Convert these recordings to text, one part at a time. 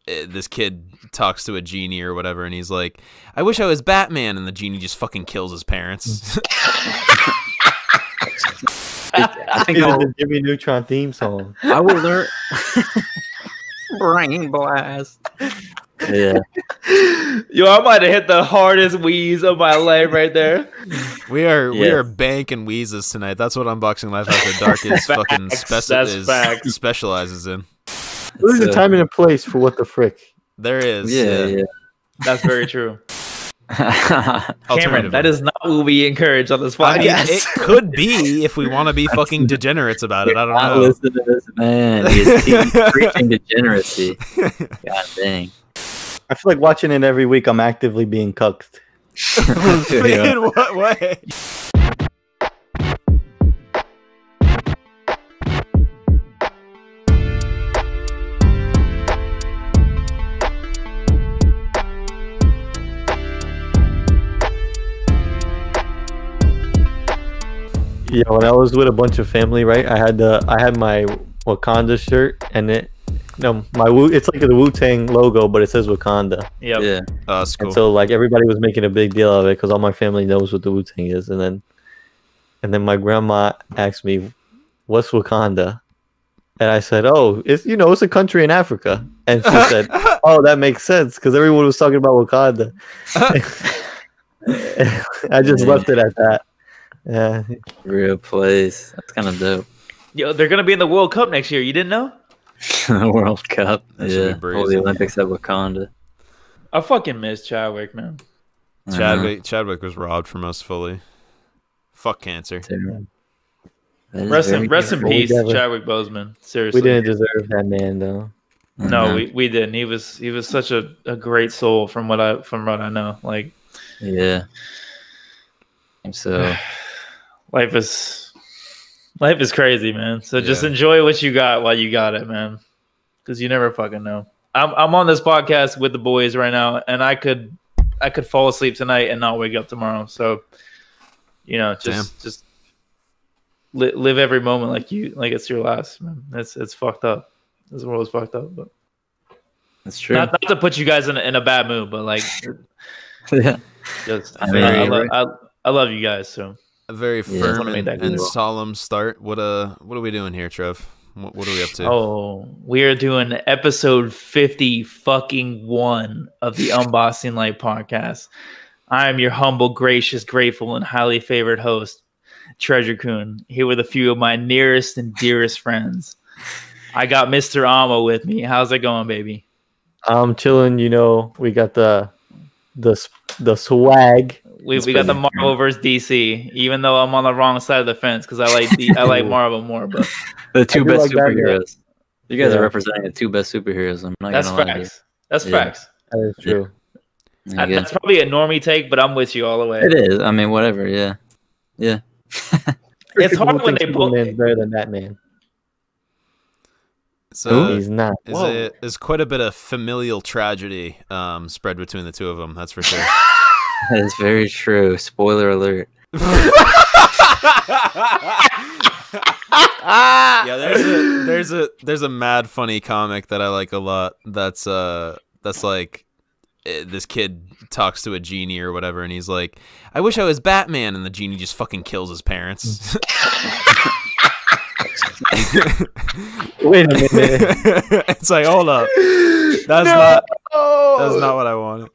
this kid talks to a genie or whatever, and he's like, "I wish I was Batman," and the genie just fucking kills his parents. I think it's the Jimmy Neutron theme song. I will learn. Brain blast. Yeah. Yo, I might have hit the hardest wheeze of my life right there. We are banking wheezes tonight. That's what Unboxing Life After Dark is fucking specializes in. There's a time and a place for what the frick. There is. Yeah. That's very true. Cameron, that is not what we encourage on this podcast. I mean, it could be if we want to be fucking degenerates about it. I don't know. Listen to this man. He's preaching degeneracy. God dang. I feel like watching it every week. I'm actively being cucked. In what way? Yeah, when I was with a bunch of family, right? I had my Wakanda shirt, and it's like the Wu-Tang logo, but it says Wakanda. Yep. Yeah. Oh, that's cool. And so like everybody was making a big deal of it because all my family knows what the Wu-Tang is, and then my grandma asked me, "What's Wakanda?" And I said, "Oh, it's a country in Africa." And she said, "Oh, that makes sense because everyone was talking about Wakanda." I just left it at that. Yeah, Real place. That's kind of dope. Yo, they're gonna be in the World Cup next year. You didn't know? The World Cup. That All the Olympics at Wakanda. I fucking miss Chadwick, man. Chadwick was robbed from us fully. Fuck cancer. Rest in peace, Chadwick Boseman. Seriously, we didn't deserve that man though. No, we didn't. He was such a great soul from what I know. Like, yeah. So life is crazy, man. So just enjoy what you got while you got it, man. Because you never fucking know. I'm on this podcast with the boys right now, and I could fall asleep tonight and not wake up tomorrow. So, just live every moment like it's your last, man. It's fucked up. This world is fucked up, but that's true. Not to put you guys in a bad mood, but like, yeah. Just I love you guys. So a very firm and solemn start. What are we doing here, Trev? What are we up to? Oh, we are doing episode 50-1 of the Unboxing Life Podcast. I am your humble, gracious, grateful, and highly favored host, Treasure Coon, here with a few of my nearest and dearest friends. I got Mr. Amo with me. How's it going, baby? I'm chilling. We got the swag. We got the Marvel versus DC, even though I'm on the wrong side of the fence because I like Marvel more. But the two best superheroes. You guys are representing the two best superheroes. I'm not That's gonna lie facts. That's facts. That is true. Yeah. That's probably a normie take, but I'm with you all the way. It is. I mean, whatever. Yeah. It's hard when they pull. Superman's better than Batman. So he's not. There's quite a bit of familial tragedy spread between the two of them. That's for sure. That is very true. Spoiler alert. Yeah, there's a mad funny comic that I like a lot. That's like this kid talks to a genie or whatever, and he's like, "I wish I was Batman," and the genie just fucking kills his parents. Wait a minute. It's like, hold up. That's not what I wanted.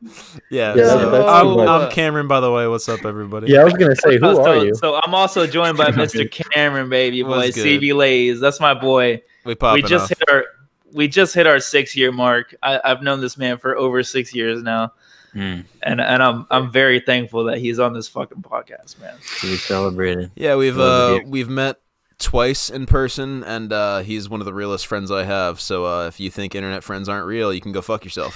Yeah, I'm Cameron, by the way. What's up, everybody? Yeah, I was gonna say, who are you? So I'm also joined by Mr. Cameron, baby boy, CB Lays. That's my boy. We just hit our 6-year mark. I've known this man for over 6 years now, and I'm very thankful that he's on this fucking podcast, man. We celebrated. Yeah, we've met twice in person, and he's one of the realest friends I have. So if you think internet friends aren't real, you can go fuck yourself.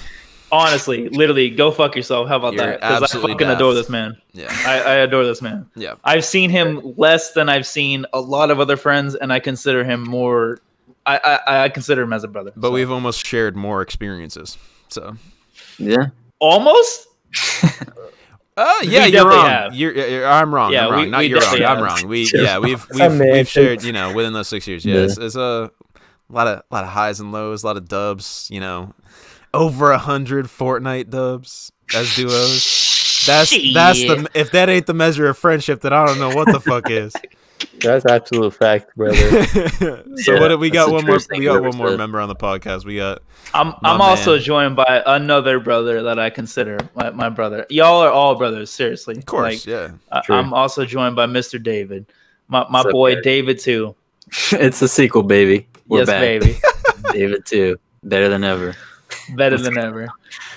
Honestly, literally, go fuck yourself. How about that? Because I fucking adore this man. Yeah, I adore this man. Yeah, I've seen him less than I've seen a lot of other friends, and I consider him more. I consider him as a brother. But we've almost shared more experiences. So yeah, almost. Yeah, you're wrong. I'm wrong. Yeah, I'm wrong. Not you're wrong. I'm wrong. We've shared, within those 6 years. Yeah, it's a lot of highs and lows, a lot of dubs, Over 100 Fortnite dubs as duos. That's the if that ain't the measure of friendship, then I don't know what the fuck is. That's absolute fact, brother. So what we got one more. We got one more member on the podcast. We got. I'm also joined by another brother that I consider my brother. Y'all are all brothers, seriously. Of course, yeah. I'm also joined by Mr. David, my boy David too. It's the sequel, baby. We're back. Baby. David too. Better than ever. Better than ever.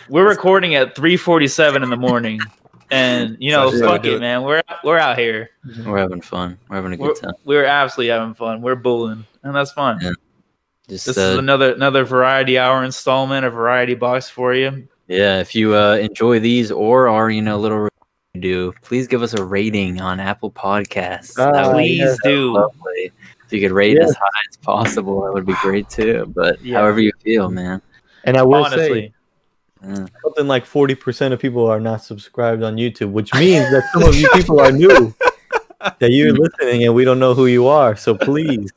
We're recording at 3:47 in the morning. And fuck it, man. We're out here. We're having fun. We're having a good time. We're absolutely having fun. We're bulling, and that's fun. Yeah. This is another variety hour installment, a variety box for you. Yeah, if you enjoy these or are little do, please give us a rating on Apple Podcasts. Please do. Lovely. If you could rate as high as possible, that would be great too. But however you feel, man. And I will say. Something like 40% of people are not subscribed on YouTube, which means that some of you people are new, that you're listening and we don't know who you are. So please,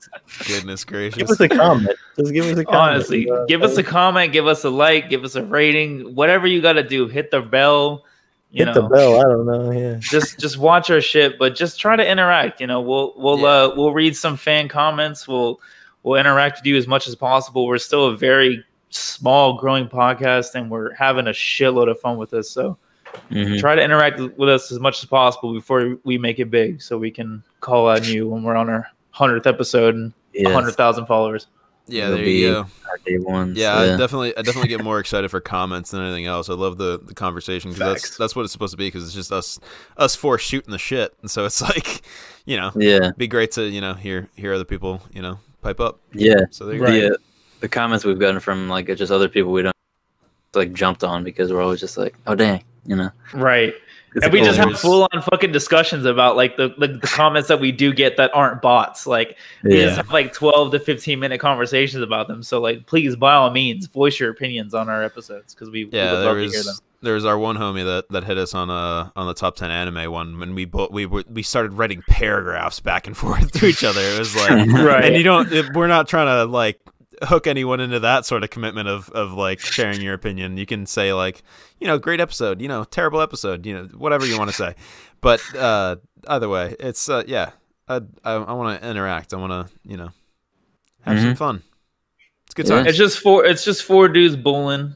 goodness gracious, give us a comment. Just give us a comment. Honestly, give us a comment, give us a like, give us a rating, whatever you got to do. Hit the bell. Hit the bell. I don't know. Yeah. Just watch our shit, but just try to interact. We'll read some fan comments. We'll interact with you as much as possible. We're still a very small growing podcast and we're having a shitload of fun with this, so try to interact with us as much as possible before we make it big, so we can call on you when we're on our 100th episode and 100,000 followers. There you go. Our day ones. I definitely get more excited for comments than anything else. I love the conversation because that's what it's supposed to be, because it's just us four shooting the shit, and so it's like it'd be great to hear other people pipe up. So there you go. The comments we've gotten from just other people we don't jumped on, because we're always just like, oh dang, right. And we just have full on fucking discussions about the comments that we do get that aren't bots. We just have 12 to 15-minute conversations about them. So please, by all means, voice your opinions on our episodes, because we would love to hear them. There's our one homie that hit us on the top 10 anime one, when we started writing paragraphs back and forth to each other. It was like right. And we're not trying to hook anyone into that sort of commitment of sharing your opinion. You can say great episode, terrible episode, whatever you want to say. But either way, it's I want to interact. I want to have some fun. It's good time. It's just four dudes bulling,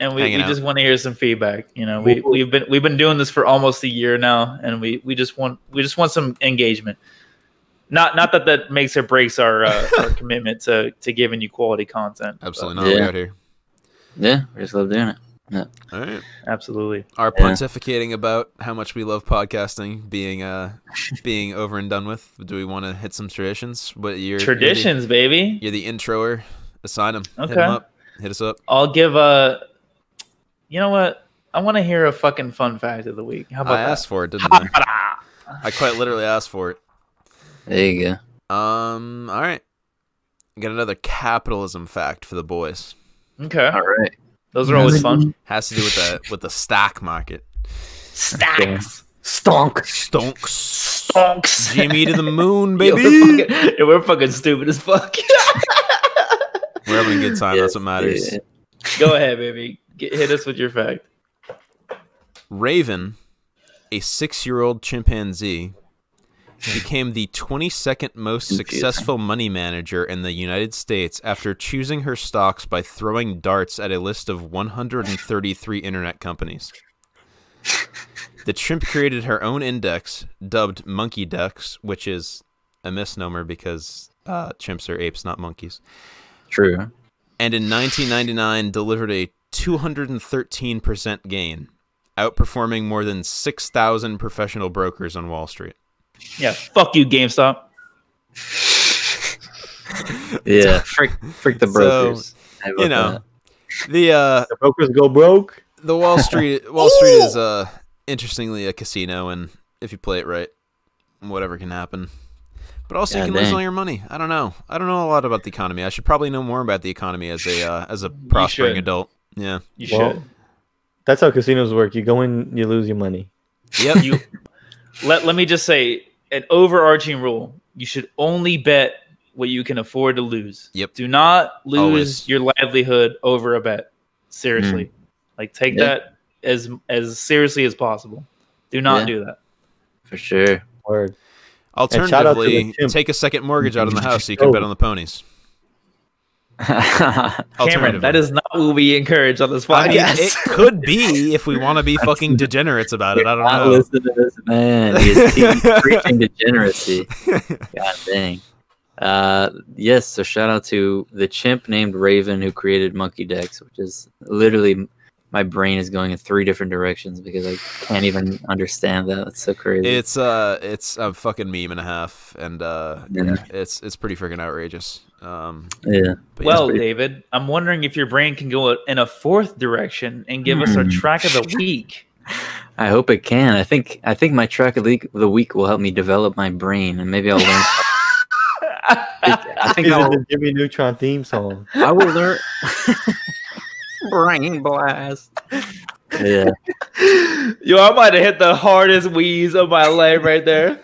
and we just want to hear some feedback. We've been doing this for almost a year now, and we just want some engagement. Not that makes or breaks our commitment to giving you quality content. Absolutely not. We out here. Yeah, we just love doing it. Yeah. All right. Absolutely. Our pontificating about how much we love podcasting being over and done with. Do we want to hit some traditions? Traditions, baby. You're the introer. Assign them. Okay. Hit them up. Hit us up. I'll give you know what? I want to hear a fucking fun fact of the week. How about I asked for it, didn't I? I quite literally asked for it. There you go. All right. Got another capitalism fact for the boys. Okay. All right. Those are always fun. Has to do with the stock market. Stacks. Stonks. Jimmy to the moon, baby. We're fucking stupid as fuck. We're having a good time. That's what matters. Yeah. Go ahead, baby. Hit us with your fact. Raven, a 6-year-old chimpanzee, became the 22nd most successful money manager in the United States after choosing her stocks by throwing darts at a list of 133 internet companies. The chimp created her own index, dubbed Monkey Dex, which is a misnomer because chimps are apes, not monkeys. True. And in 1999 delivered a 213% gain, outperforming more than 6,000 professional brokers on Wall Street. Yeah, fuck you, GameStop. Yeah, frick the brokers. So, the brokers go broke. The Wall Street is interestingly a casino, and if you play it right, whatever can happen. But also you can lose all your money. I don't know a lot about the economy. I should probably know more about the economy as a prospering adult. Yeah, you should. That's how casinos work. You go in, you lose your money. Yep. Let me just say an overarching rule: you should only bet what you can afford to lose. Yep. Do not lose your livelihood over a bet. Seriously, like take that as seriously as possible. Do not do that. For sure. Word. Alternatively, take a second mortgage out on the house so you can bet on the ponies. Cameron, that is not what we encourage on this podcast. I mean, it could be if we want to be fucking degenerates about it. I don't know. Listen to this man. He's preaching degeneracy. God dang. Yes, so shout out to the chimp named Raven who created Monkey Decks, which is literally my brain is going in 3 different directions because I can't even understand that. It's so crazy. It's a fucking meme and a half, and it's pretty freaking outrageous. Well, David, I'm wondering if your brain can go in a 4th direction and give us our track of the week. I hope it can. I think my track of the week will help me develop my brain, and maybe I'll learn. I think I'll the Jimmy Neutron theme song. I will learn. Brain blast. Yeah. Yo, I might have hit the hardest wheeze of my life right there.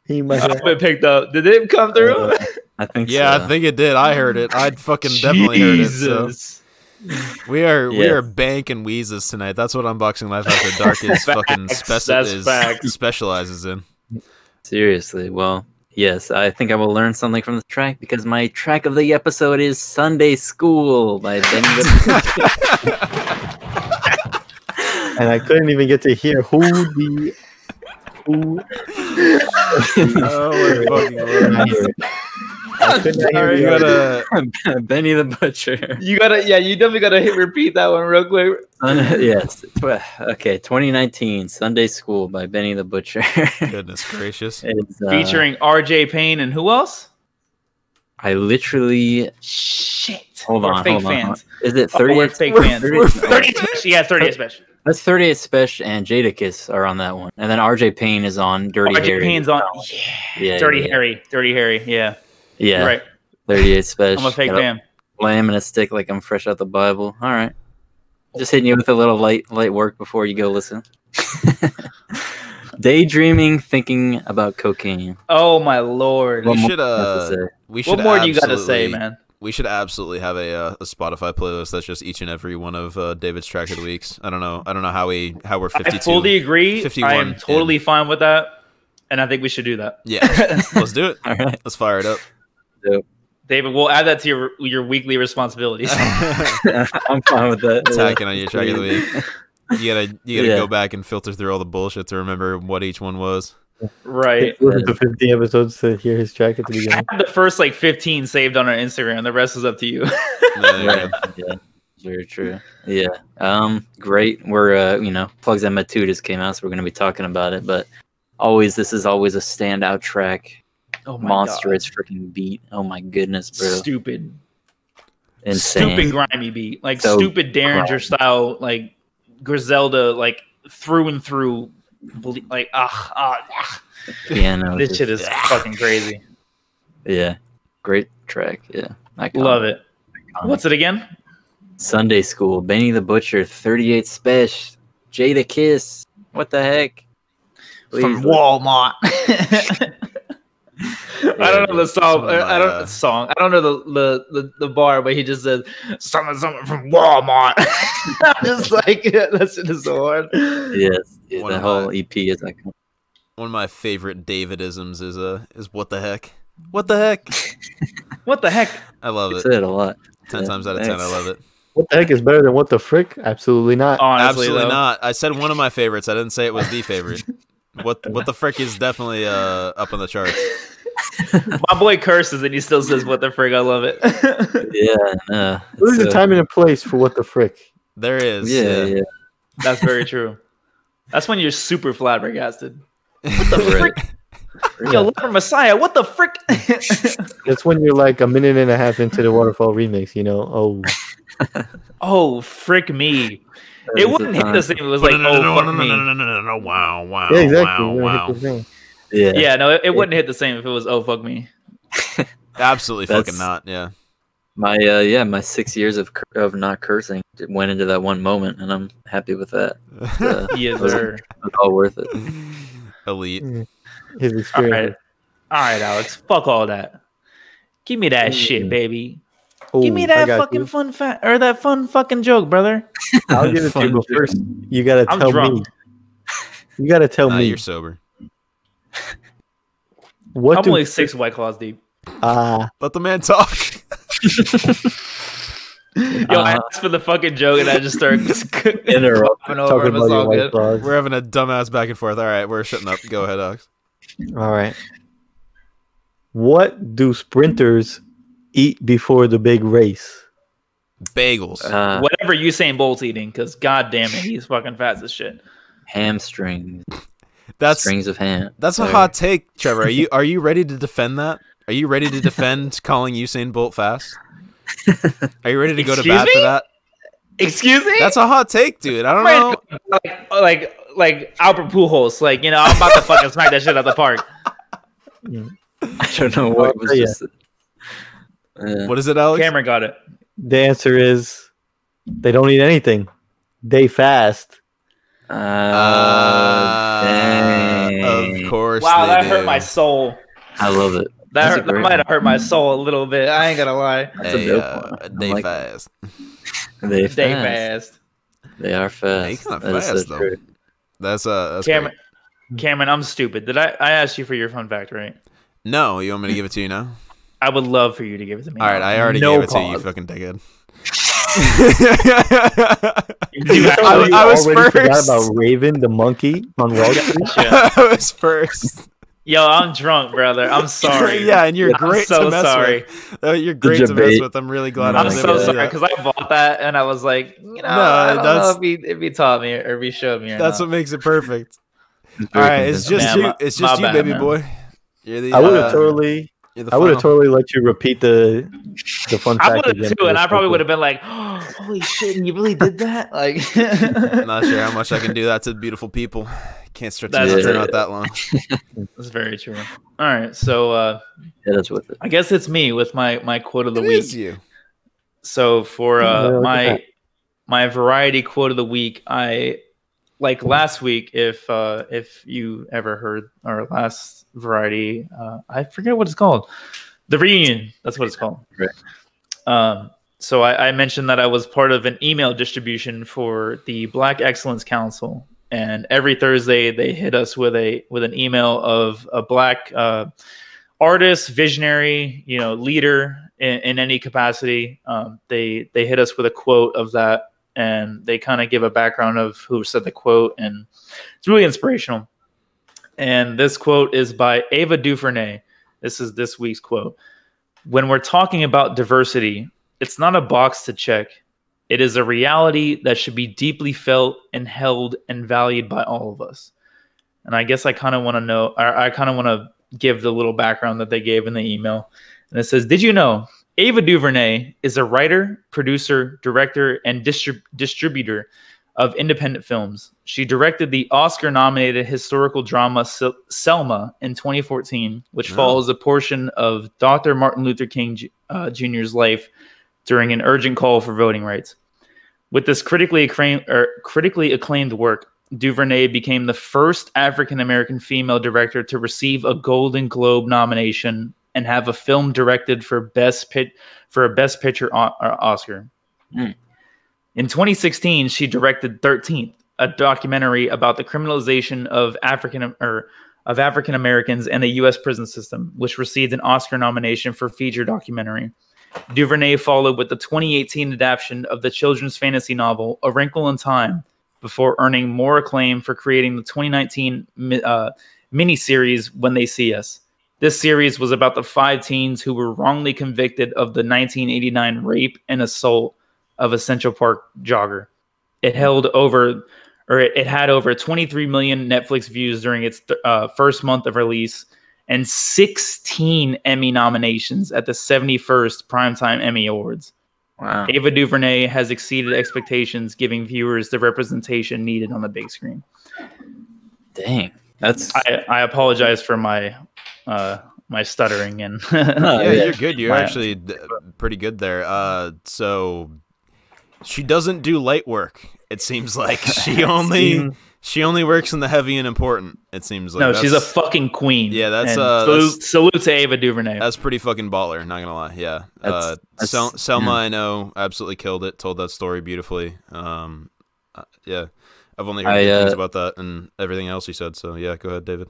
He might have been picked up. Did it come through? I think so. I think it did. I heard it. I'd fucking definitely heard it. So. We are banking wheezes tonight. That's what Unboxing Life After Dark is fucking specializes in. Seriously. Well, yes, I think I will learn something from the track because my track of the episode is Sunday School by Benny the And I couldn't even get to hear who. Oh my fucking Lord. You gotta Benny the Butcher. You definitely gotta repeat that one real quick. Yes. Okay, 2019 Sunday School by Benny the Butcher. Goodness gracious. It's, featuring RJ Payne and who else? I literally Hold on. Is it 38 fake fans? 38 Special. Yeah, 38 Special. That's 38 Special and Jadakiss are on that one. And then RJ Payne is on Dirty Harry. RJ Payne's on Dirty Harry, yeah. Yeah. You're right. 38 Special. I'm a fake fan. Lamb and a stick like I'm fresh out the Bible. All right. Just hitting you with a little light work before you go listen. Daydreaming, thinking about cocaine. Oh my Lord. We should what more do you got to say, man? We should absolutely have a Spotify playlist that's just each and every one of David's track of the weeks. I don't know how we're 52. I fully agree. 51 I am totally fine with that, and I think we should do that. Yeah, let's do it. All right, let's fire it up. Yep. David, we'll add that to your weekly responsibilities. I'm fine with that. Attacking on your track of the week. You gotta go back and filter through all the bullshit to remember what each one was. Right. The 50 episodes to hear his track at the beginning. I had the first 15 saved on our Instagram. The rest is up to you. Yeah, very true. Yeah. Great. We're Plugs and Two just came out, so we're gonna be talking about it. But this is always a standout track. Oh my monstrous freaking beat. Oh my goodness, bro. Stupid. Insane. Stupid grimy beat. So stupid Derringer style, Griselda, through and through. Piano. This shit is fucking crazy. Yeah. Great track. Yeah. Love it. What's it again? Sunday School. Benny the Butcher. 38 Special. Jadakiss. What the heck? From Walmart. I don't know the song. I don't know the song. I don't know the bar, but he just says something from Walmart. I'm just that shit is so hard. Yes, the whole EP is one of my favorite Davidisms is what the heck? What the heck? What the heck? I love it. I say it a lot. 10 times out of 10, I love it. What the heck is better than what the frick? Absolutely not. Honestly, absolutely not. I said one of my favorites. I didn't say it was the favorite. What the frick is definitely up on the charts. My boy curses and he still says what the frick. I love it. Yeah. There's a time and a place for what the frick. There is. Yeah. That's very true. That's when you're super flabbergasted. What the frick? Yo, Leper Messiah, what the frick? That's when you're a minute and a half into the Waterfall remix, Oh, frick me. It wouldn't hit the same. It was fuck me. No, wow. Yeah, exactly. Wow. Yeah, no, it wouldn't hit the same if it was oh, fuck me. Absolutely fucking not, yeah. My 6 years of not cursing went into that one moment, and I'm happy with that. Yes, sir. It's all worth it. Elite. His experience. All right, Alex. Fuck all that. Give me that shit, baby. Give me that fucking fun fact or that fun fucking joke, brother. I'll give it to you, but first you gotta tell me. You gotta tell me. You're sober. I'm only 6 White Claws deep. Let the man talk. Yo, I asked for the fucking joke and I just started interrupting over. It was all good. We're having a dumbass back and forth. All right, we're shutting up. Go ahead, Alex. All right. What do sprinters eat before the big race? Bagels. Whatever Usain Bolt's eating, because goddamn it, he's fucking fast as shit. Hamstrings. That's strings of ham. That's a hot take, Trevor. Are you ready to defend that? Are you ready to defend calling Usain Bolt fast? Are you ready to go to bat for that? Excuse me? That's a hot take, dude. I don't know. Like Albert Pujols. Like, I'm about to fucking smack that shit out the park. I don't know what was just. What is it, Alex? Cameron got it. The answer is they don't eat anything. They fast. Of course. Wow, that hurt my soul. I love it. That might have hurt my soul a little bit. I ain't gonna lie. They fast. They fast. They are fast. They kind of fast though. True. That's Cameron. Great. Cameron, I'm stupid. Did I asked you for your fun fact, right? No, you want me to give it to you now? I would love for you to give it to me. All right, I already gave it to you, you fucking dickhead. I was first. Forgot about Raven the monkey on Wall Street. I was first. Yo, I'm drunk, brother. I'm sorry. Yeah, and you're great to mess sorry. with. You're great to mess with. I'm really glad I'm so sorry because I bought that and I was like, I don't know if he taught me or if he showed me. That's what makes it perfect. All right, it's just you. It's just you, baby boy. You're the, I would have totally let you repeat the fun fact. I would have too, and I probably would have been like, oh, "Holy shit! And you really did that?" Like, I'm not sure how much I can do that to beautiful people. Can't stretch it out that long. That's very true. All right, so that's with it. I guess it's me with my quote of the week. Is you. So for my variety quote of the week, I like last week. If you ever heard our last variety, I forget what it's called. The reunion. That's what it's called. Right. So I mentioned that I was part of an email distribution for the Black Excellence Council. And every Thursday they hit us with an email of a Black artist, visionary, leader in any capacity. They hit us with a quote of that, and they kind of give a background of who said the quote, and it's really inspirational. And this quote is by Ava Duvernay. This is this week's quote. When we're talking about diversity, it's not a box to check. It is a reality that should be deeply felt and held and valued by all of us. And I guess I kind of want to know, or I kind of want to give the little background that they gave in the email. And it says, did you know Ava Duvernay is a writer, producer, director, and distributor of independent films. She directed the Oscar-nominated historical drama Selma in 2014, which follows a portion of Dr. Martin Luther King Jr.'s life during an urgent call for voting rights. With this critically acclaimed work, Duvernay became the first African-American female director to receive a Golden Globe nomination and have a film directed for a Best Picture Oscar. Mm. In 2016, she directed 13th, a documentary about the criminalization of African Americans and the U.S. prison system, which received an Oscar nomination for feature documentary. Duvernay followed with the 2018 adaptation of the children's fantasy novel A Wrinkle in Time, before earning more acclaim for creating the 2019 miniseries When They See Us. This series was about the 5 teens who were wrongly convicted of the 1989 rape and assault of a Central Park jogger. It had over 23 million Netflix views during its first month of release, and 16 Emmy nominations at the 71st Primetime Emmy Awards. Wow. Ava Duvernay has exceeded expectations, giving viewers the representation needed on the big screen. Dang. That's I apologize for my stuttering and yeah, you're good. You're actually pretty good there. So She doesn't do light work. It seems like she only works in the heavy and important. It seems like no, she's a fucking queen. Yeah, that's salute to Ava Duvernay. That's pretty fucking baller. Not gonna lie. Yeah, Selma, I know, absolutely killed it. Told that story beautifully. Yeah, I've only heard good things about that and everything else he said. So yeah, go ahead, David.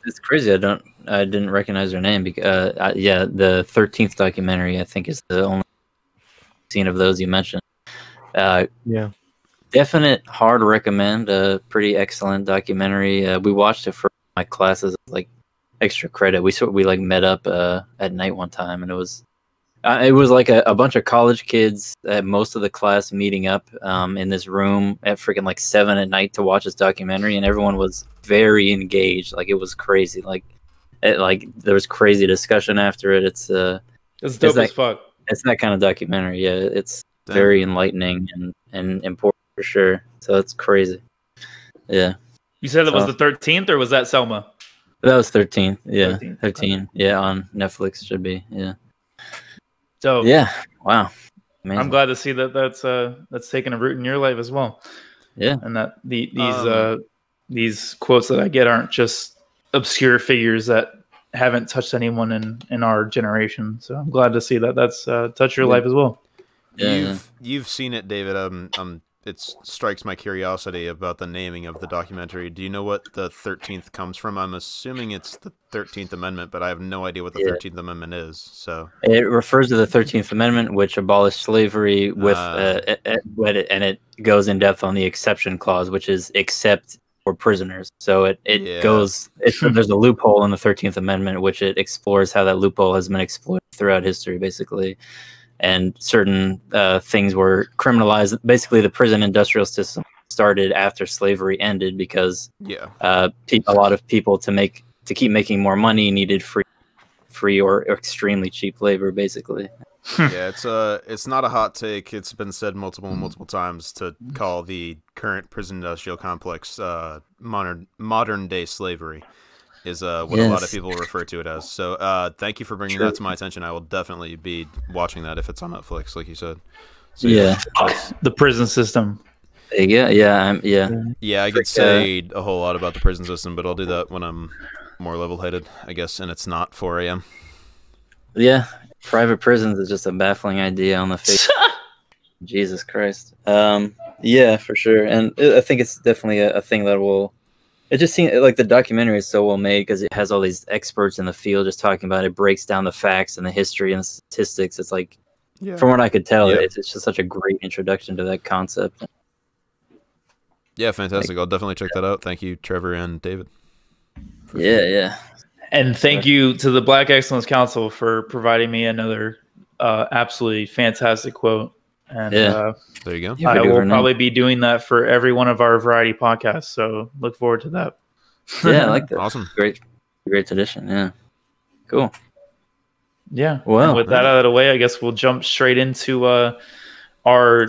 It's crazy. I didn't recognize her name because the 13th documentary I think is the only scene of those you mentioned. Yeah. Definite hard recommend. Pretty excellent documentary. We watched it for my classes, like extra credit. We like met up at night one time, and it was like a bunch of college kids, most of the class meeting up in this room at freaking like 7 at night to watch this documentary, and everyone was very engaged. Like it was crazy. Like there was crazy discussion after it. It's dope as fuck. It's that kind of documentary. Yeah, it's very enlightening and important for sure. So it's crazy. Yeah. You said it was the 13th, or was that Selma? That was 13th. Yeah, 13. Yeah, on Netflix should be. Yeah. So yeah, wow. Amazing. I'm glad to see that's taken a root in your life as well. Yeah, and that these quotes that I get aren't just obscure figures that haven't touched anyone in our generation. So I'm glad to see that that's touched your life as well. Yeah. You've seen it, David. It strikes my curiosity about the naming of the documentary. Do you know what the 13th comes from? I'm assuming it's the 13th Amendment, but I have no idea what the 13th Amendment is. So it refers to the 13th Amendment, which abolished slavery with and it goes in depth on the exception clause, which is except for prisoners. So there's a loophole in the 13th Amendment, which it explores how that loophole has been exploited throughout history, basically. And certain things were criminalized. Basically, the prison industrial system started after slavery ended because a lot of people to keep making more money needed free or extremely cheap labor, basically. Yeah, it's not a hot take. It's been said multiple times to call the current prison industrial complex modern day slavery. Is what a lot of people refer to it as. So thank you for bringing that to my attention. I will definitely be watching that if it's on Netflix, like you said. So, the prison system. Yeah, I could say a whole lot about the prison system, but I'll do that when I'm more level-headed, I guess, and it's not 4 a.m. Yeah, private prisons is just a baffling idea on the face. Jesus Christ. Yeah, for sure. And I think it's definitely a thing that will... It just seems like the documentary is so well made because it has all these experts in the field just talking about it. It breaks down the facts and the history and the statistics. It's like, from what I could tell, it's just such a great introduction to that concept. Yeah, fantastic. I'll definitely check that out. Thank you, Trevor and David. Yeah. And thank you to the Black Excellence Council for providing me another absolutely fantastic quote. And there you go. I will probably be doing that for every one of our variety podcasts. So look forward to that. Yeah, I like that. Awesome. Great tradition. Yeah. Cool. Yeah. Well, and with that out of the way, I guess we'll jump straight into our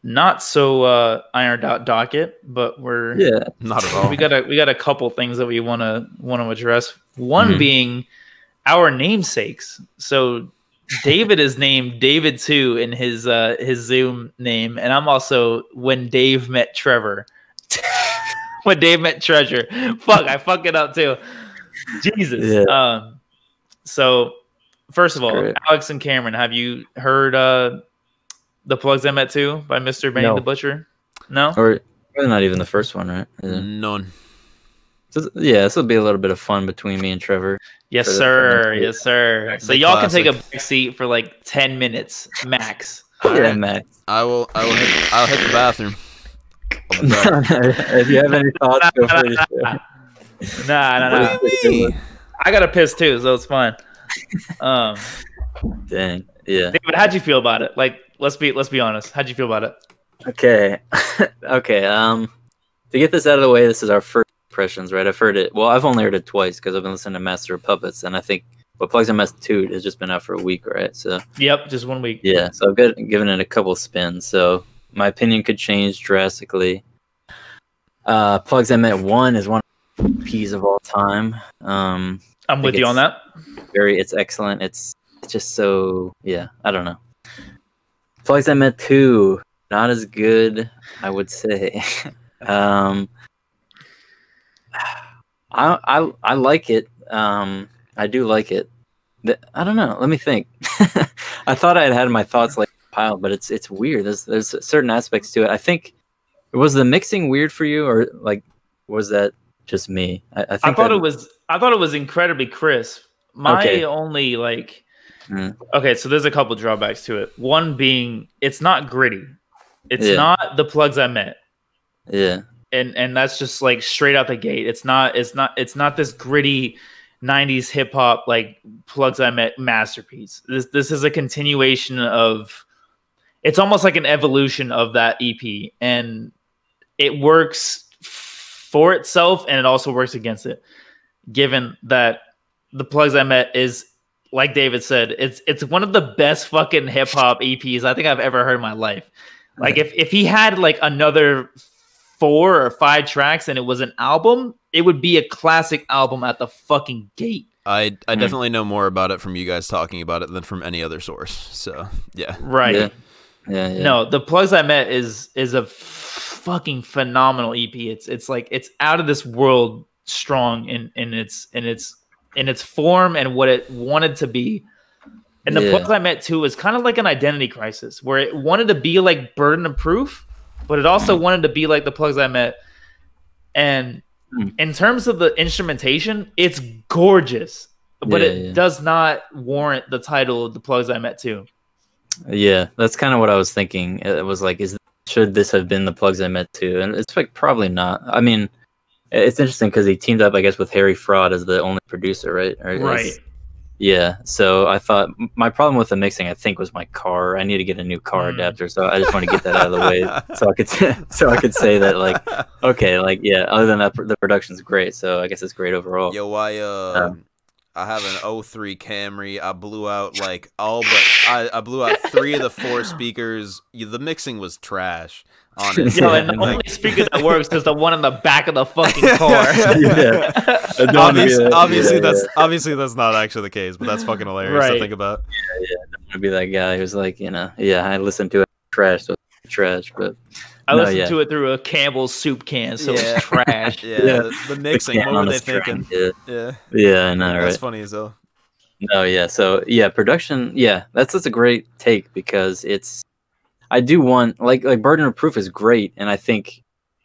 not so ironed out docket, but we're not at all. We got a couple things that we want to address. One being our namesakes. So David is named David 2 in his Zoom name, and I'm also When Dave Met Trevor. When Dave Met Treasure. Fuck, I fuck it up too. Jesus. Yeah. So first of all, Alex and Cameron, have you heard The Plugs I Met 2 by Mr. Benny the Butcher? No? Or not even the first one, right? None. So, this will be a little bit of fun between me and Trevor. Yes, sir. Yes, sir. So y'all can take a back seat for like 10 minutes max. Max. I'll hit the bathroom. If you have any thoughts, feel free to share. Nah. I got to piss too, so it's fine. Dang. Yeah. David, how'd you feel about it? Like, let's be honest. How'd you feel about it? Okay. To get this out of the way, this is our first impressions, right? I've heard it. Well, I've only heard it twice because I've been listening to Master of Puppets, and I think Plugs I Met 2 has just been out for a week, right? So yep, just 1 week. Yeah, so I've given it a couple spins. So my opinion could change drastically. Plugs I Met 1 is one of the peas of all time. I'm with you on that. It's excellent. It's just so I don't know. Plugs I Met 2. not as good, I would say. I like it. I do like it. I don't know. Let me think. I thought I had my thoughts like piled, but it's weird. There's certain aspects to it. I think, was the mixing weird for you, or like was that just me? I thought it was incredibly crisp. My only like okay, so there's a couple drawbacks to it. One being it's not gritty. It's not the plugs I met. Yeah. And that's just like straight out the gate. It's not this gritty 90s hip hop like plugs I met masterpiece. This is a continuation of, it's almost like an evolution of that EP, and it works for itself and it also works against it, given that the plugs I met is, like David said, it's one of the best fucking hip hop EPs I think I've ever heard in my life. Like if he had like another 4 or 5 tracks and it was an album, it would be a classic album at the fucking gate. I definitely know more about it from you guys talking about it than from any other source. So yeah, right. Yeah. No, the plugs I met is a fucking phenomenal EP. It's like it's out of this world strong in its form and what it wanted to be. And the plugs I met too is kind of like an identity crisis, where it wanted to be like Burden of Proof, but it also wanted to be like the plugs I met. And in terms of the instrumentation, it's gorgeous, but it does not warrant the title of the plugs I met too. Yeah, that's kind of what I was thinking. It was like, should this have been the plugs I met too? And it's like probably not. I mean, it's interesting because he teamed up, I guess, with Harry Fraud as the only producer, right? Right. Yeah. So I thought my problem with the mixing, I think, was my car. I need to get a new car adapter, so I just want to get that out of the way, so I could say that, like, okay, like, yeah. Other than that, the production's great. So I guess it's great overall. Yo, I have an 03 Camry. I blew out like I blew out 3 of the 4 speakers. The mixing was trash. Honestly. Yo, and the only speaker that works is the one in the back of the fucking car. Obviously that's not actually the case, but that's fucking hilarious to think about. Yeah. I'm gonna be that guy who's like, I listened to it trash, so it's trash, but I listened to it through a Campbell's soup can, so it's trash. The mixing. What were they thinking? Yeah, I know, right? That's funny as hell. No, yeah. So production. Yeah, that's a great take, because I do want like Burden of Proof is great, and I think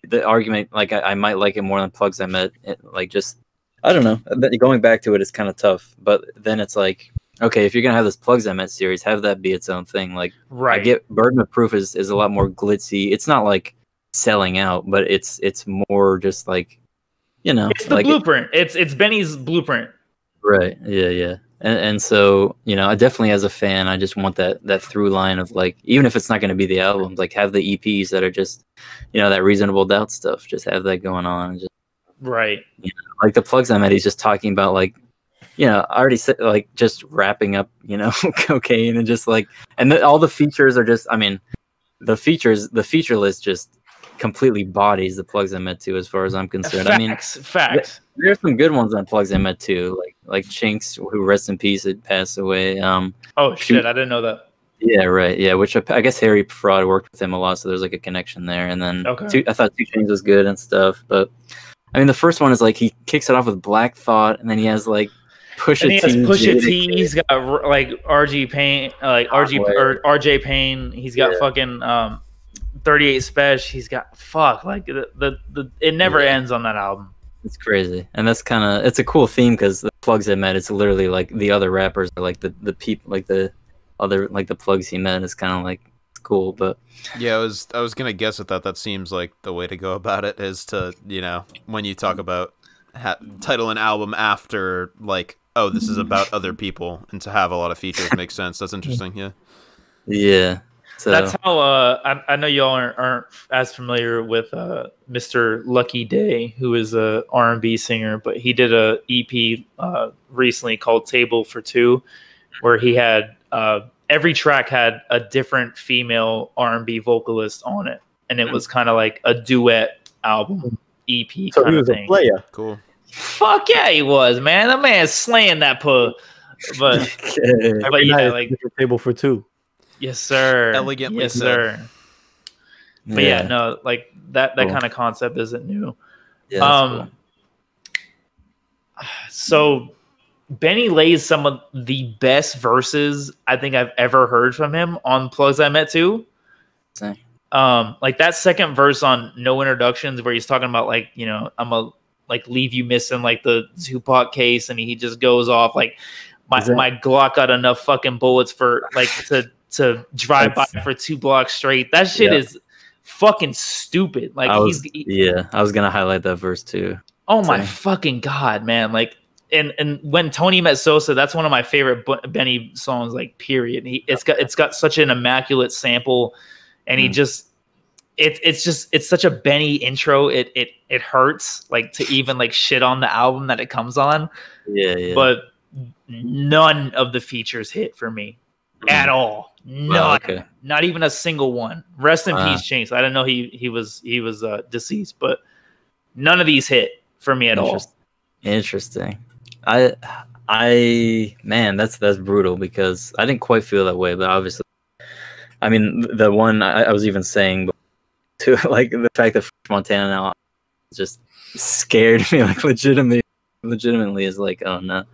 the argument, like, I might like it more than plugs I met. Like, just I don't know. Going back to it is kind of tough, but then it's like, okay, if you're gonna have this plugs I met series, have that be its own thing. Like, I get Burden of Proof is a lot more glitzy. It's not like selling out, but it's more just like, it's the blueprint. It's Benny's blueprint. Right. Yeah. And so, I definitely, as a fan, I just want that through line of, like, even if it's not going to be the albums, like, have the EPs that are just, that Reasonable Doubt stuff. Just have that going on. Just, right. Like the plugs I met, he's just talking about, like, I already said, like, just wrapping up, cocaine, and just like, and all the features are just, I mean, the feature list just completely bodies the plugs I met too, as far as I'm concerned. Facts. There's some good ones on plugs I met too, like Chinks, who, rest in peace, had passed away. Shit, I didn't know that. Yeah, right. Yeah, which I guess Harry Fraud worked with him a lot, so there's like a connection there. And then I thought 2 Chainz was good and stuff, but I mean, the first one is like he kicks it off with Black Thought, and then he has like Pusha T. He's got like RG Payne, like RJ Payne. He's got fucking 38 Special. He's got like the it never ends on that album. It's crazy, and that's it's a cool theme, because the plugs I met, it's literally like the other rappers are like the people, like the other, like the plugs he met. It's kind of like, it's cool. But yeah, I was gonna guess at that seems like the way to go about it is to, when you talk about title an album after, like, oh, this is about other people, and to have a lot of features makes sense. That's interesting. Yeah. So that's how I know y'all aren't as familiar with Mr. Lucky Day, who is a R&B singer, but he did a EP recently called Table for Two, where he had every track had a different female R&B vocalist on it, and it was kind of like a duet album EP so kind he of was thing. A player. Cool. Fuck yeah, he was, man. That man's slaying that put. But yeah, like Table for Two. Yes, sir. Elegantly yes, sir. But yeah, no, like that kind of concept isn't new. Yeah, that's cool. So Benny lays some of the best verses I think I've ever heard from him on Plugs I Met Too. Same. Like that second verse on No Introductions where he's talking about like, you know, I'm a like leave you missing like the Tupac case, and he just goes off like my Glock got enough fucking bullets for like to drive by for 2 blocks straight. That shit is fucking stupid. Like I was gonna highlight that verse too. Oh my fucking god, man! Like, and when Tony Met Sosa, that's one of my favorite Benny songs. Like, period. It's got such an immaculate sample, and he just it's such a Benny intro. It hurts like to even like shit on the album that it comes on. Yeah. But none of the features hit for me at all. None. Okay. Not even a single one. Rest in peace, Chase. I didn't know he was deceased, but none of these hit for me at all. Interesting. Man, that's brutal because I didn't quite feel that way, but obviously, I mean, the one I was even saying too, like the fact that French Montana now just scared me, like legitimately is like, oh no,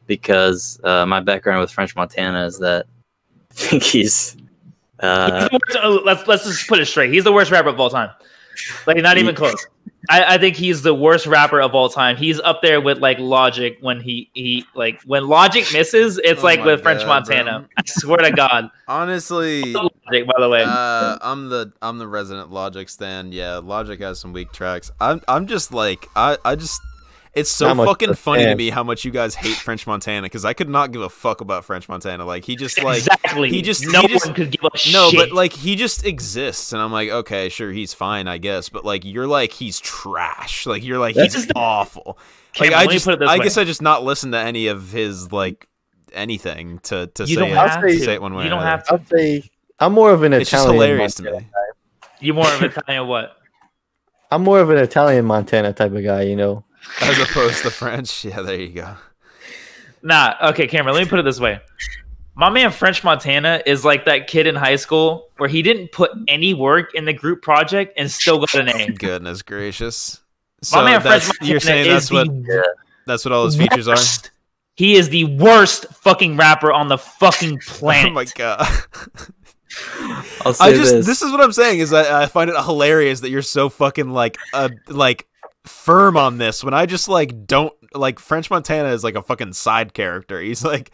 because my background with French Montana is that I think he's let's just put it straight. He's the worst rapper of all time. Like, not even close. I think he's the worst rapper of all time. He's up there with like Logic when he like when Logic misses, it's like with French Montana. Bro. I swear to God. Honestly, Logic, by the way, I'm the resident Logic stan. Yeah, Logic has some weak tracks. I'm just like I just. It's so fucking funny to me how much you guys hate French Montana, because I could not give a fuck about French Montana. Like, he just like no one could give a shit. No, but like he just exists, and I'm like, okay, sure, he's fine, I guess. But like, you're like, he's trash. Like, you're like, he's awful. Like, I guess I just not listen to any of his like anything to say it one way. You don't have to. I'll say I'm more of an Italian. It's just hilarious to me. You're more of an Italian what? I'm more of an Italian Montana type of guy, you know. As opposed to French. Yeah, there you go. Nah, okay, Cameron, let me put it this way. My man French Montana is like that kid in high school where he didn't put any work in the group project and still got an A. Goodness gracious. So my man French Montana you're saying that's what all his features are? He is the worst fucking rapper on the fucking planet. Oh my god. This is what I'm saying is I find it hilarious that you're so fucking like firm on this when I just like don't like French Montana is like a fucking side character. He's fucking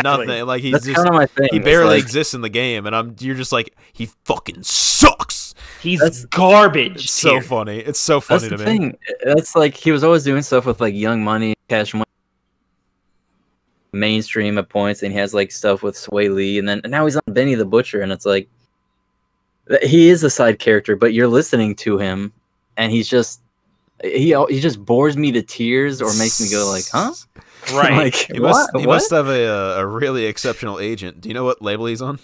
nothing. Like he's just my thing. He barely exists in the game, and you're just like, he fucking sucks. He's garbage. It's so funny. It's so funny to me. Thing. That's like he was always doing stuff with like Young Money, Cash Money, mainstream at points, and he has like stuff with Sway Lee, and now he's on Benny the Butcher, and it's like he is a side character, but you're listening to him, and he's just. He just bores me to tears or makes me go like, huh? Right. Like, he must have a really exceptional agent. Do you know what label he's on?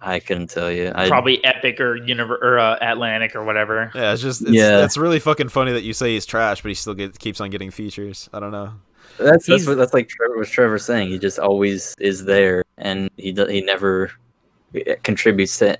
I couldn't tell you. Probably Epic or Atlantic or whatever. Yeah, it's really fucking funny that you say he's trash, but he still keeps on getting features. I don't know. That's like what Trevor's saying. He just always is there, and he never contributes to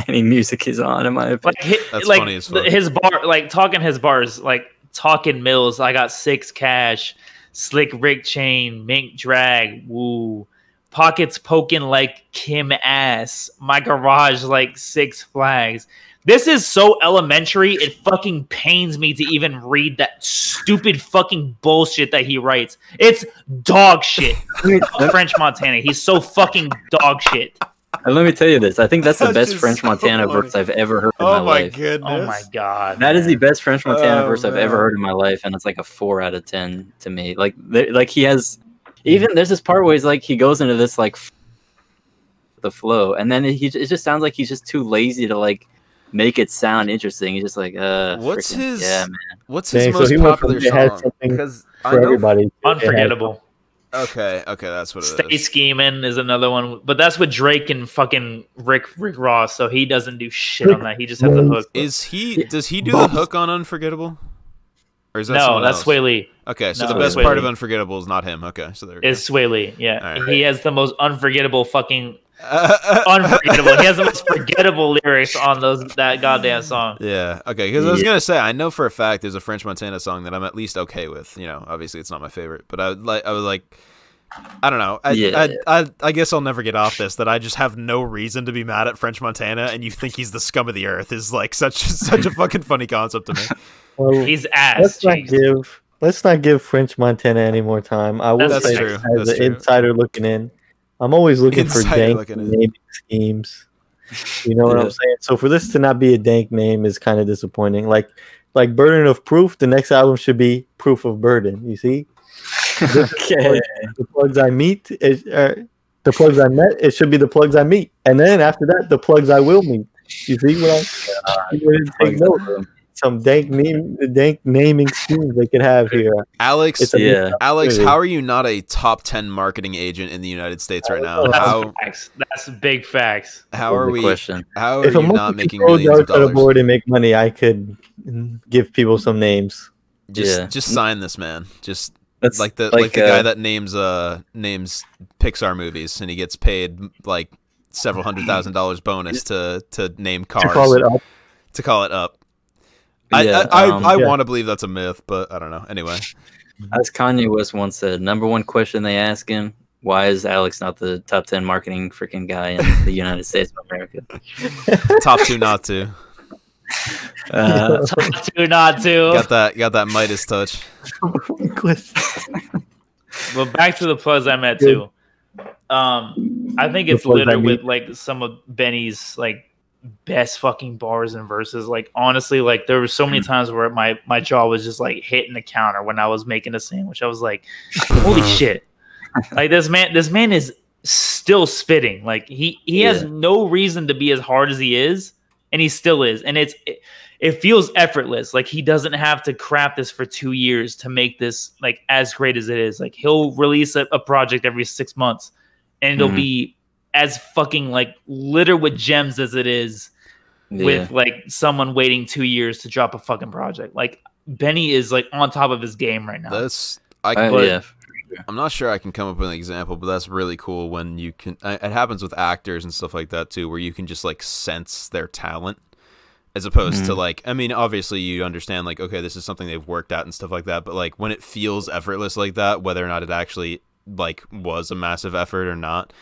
any music he's on, in my opinion. That's funny as fuck. His bar, like talking his bars, like talking Mills. I got 6 cash, slick Rick chain, mink drag, woo, pockets poking like Kim ass. My garage like 6 Flags. This is so elementary. It fucking pains me to even read that stupid fucking bullshit that he writes. It's dog shit. French Montana. He's so fucking dog shit. And let me tell you this. I think that's the best French Montana verse I've ever heard in my life. Goodness. Oh my god. That is the best French Montana verse I've ever heard in my life, and it's like a 4 out of 10 to me. Like he has even there's this part where he's like he goes into this like the flow, and then it just sounds like he's just too lazy to like make it sound interesting. He's just like what's his most so popular song? Because for everybody, Unforgettable. Okay, that's what it is. Stay Scheming is another one, but that's with Drake and fucking Rick Ross, so he doesn't do shit on that. He just has the hook. Does he do the hook on Unforgettable? Or is that someone that's else? Sway Lee. Okay, so the best part of Unforgettable is not him. Okay, so there we go. It's Sway Lee, yeah. Right. He has the most unforgettable fucking Unforgettable. He has the most forgettable lyrics on that goddamn song. Yeah. Okay. Because I was gonna say, I know for a fact there's a French Montana song that I'm at least okay with. You know, obviously it's not my favorite, but I was like, I don't know. I guess I'll never get off this. That I just have no reason to be mad at French Montana, and you think he's the scum of the earth is like such a fucking funny concept to me. Well, he's ass. Let's not give French Montana any more time. I will say, true. as an insider looking in, I'm always looking for dank naming schemes. You know what I'm saying? So for this to not be a dank name is kind of disappointing. Like Burden of Proof, the next album should be Proof of Burden. You see? Okay. The plugs I meet, the plugs I met, it should be the plugs I meet. And then after that, the plugs I will meet. You see what I'm take note. Some dank naming schemes they could have here. Alex, how are you not a top 10 marketing agent in the United States right now? That's big facts. How are we? Question. How are you not making millions of dollars? If a board and make money, I could give people some names. Just sign this, man. Just like the guy that names Pixar movies, and he gets paid like several $100,000 bonus to name cars. To call it up. I want to believe that's a myth, but I don't know. Anyway, as Kanye West once said, number one question they ask him: why is Alex not the top 10 marketing freaking guy in the United States of America? Top 2 not to. Top 2 not to. Got that Midas touch. Well, back to the plugs I met too. I think it's littered with like some of Benny's like best fucking bars and verses. Like honestly, like there were so many times where my jaw was just like hitting the counter when I was making a sandwich. I was like, holy shit. Like this man is still spitting. Like he has no reason to be as hard as he is, and he still is. And it feels effortless. Like he doesn't have to craft this for 2 years to make this like as great as it is. Like he'll release a project every 6 months, and it'll be as fucking like littered with gems as it is with like someone waiting 2 years to drop a fucking project. Like Benny is like on top of his game right now. I'm not sure I can come up with an example, but that's really cool when you can. It happens with actors and stuff like that too, where you can just like sense their talent, as opposed to like, I mean, obviously you understand like, okay, this is something they've worked at and stuff like that, but like when it feels effortless like that, whether or not it actually like was a massive effort or not,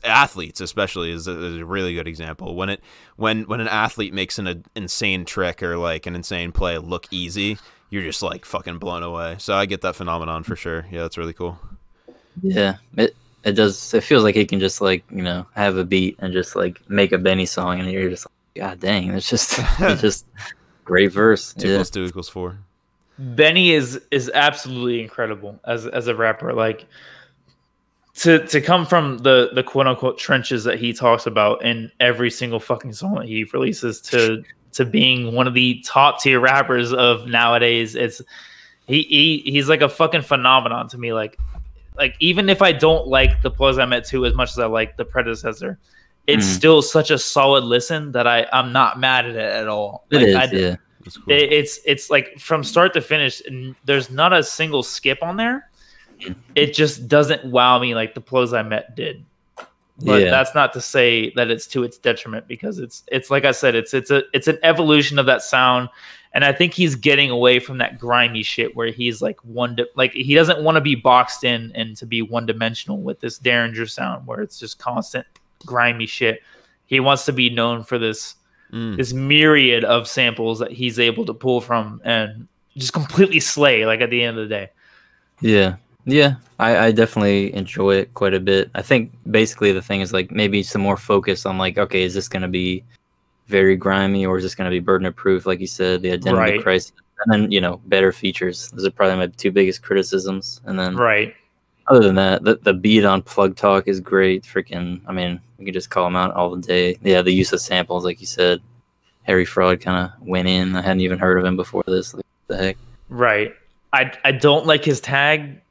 athletes especially is a really good example. When an athlete makes an insane trick or like an insane play look easy, you're just like fucking blown away. So I get that phenomenon for sure. Yeah, that's really cool. Yeah, it does. It feels like he can just like, you know, have a beat and just like make a Benny song, and you're just like, God dang, it's just great verse. 2 + 2 = 4. Benny is absolutely incredible as a rapper. Like to come from the quote unquote trenches that he talks about in every single fucking song that he releases to being one of the top tier rappers of nowadays. He's like a fucking phenomenon to me. Like even if I don't like the Plus I Met 2 as much as I like the predecessor, it's still such a solid listen that I'm not mad at it at all. Cool. It's like from start to finish, and there's not a single skip on there. It just doesn't wow me like the Plus I Met did. But that's not to say that it's to its detriment, because it's like I said, it's an evolution of that sound, and I think he's getting away from that grimy shit where he's like he doesn't want to be boxed in and to be one dimensional with this Derringer sound where it's just constant grimy shit. He wants to be known for this myriad of samples that he's able to pull from and just completely slay. Like at the end of the day, Yeah, I definitely enjoy it quite a bit. I think basically the thing is like maybe some more focus on like, okay, is this going to be very grimy or is this going to be burden of proof? Like you said, the identity crisis, and then, you know, better features. Those are probably my 2 biggest criticisms. And then other than that, the beat on Plug Talk is great. Freaking, I mean, we can just call them out all the day. Yeah, the use of samples, like you said, Harry Fraud kind of went in. I hadn't even heard of him before this. Like, what the heck? Right. I don't like his tag.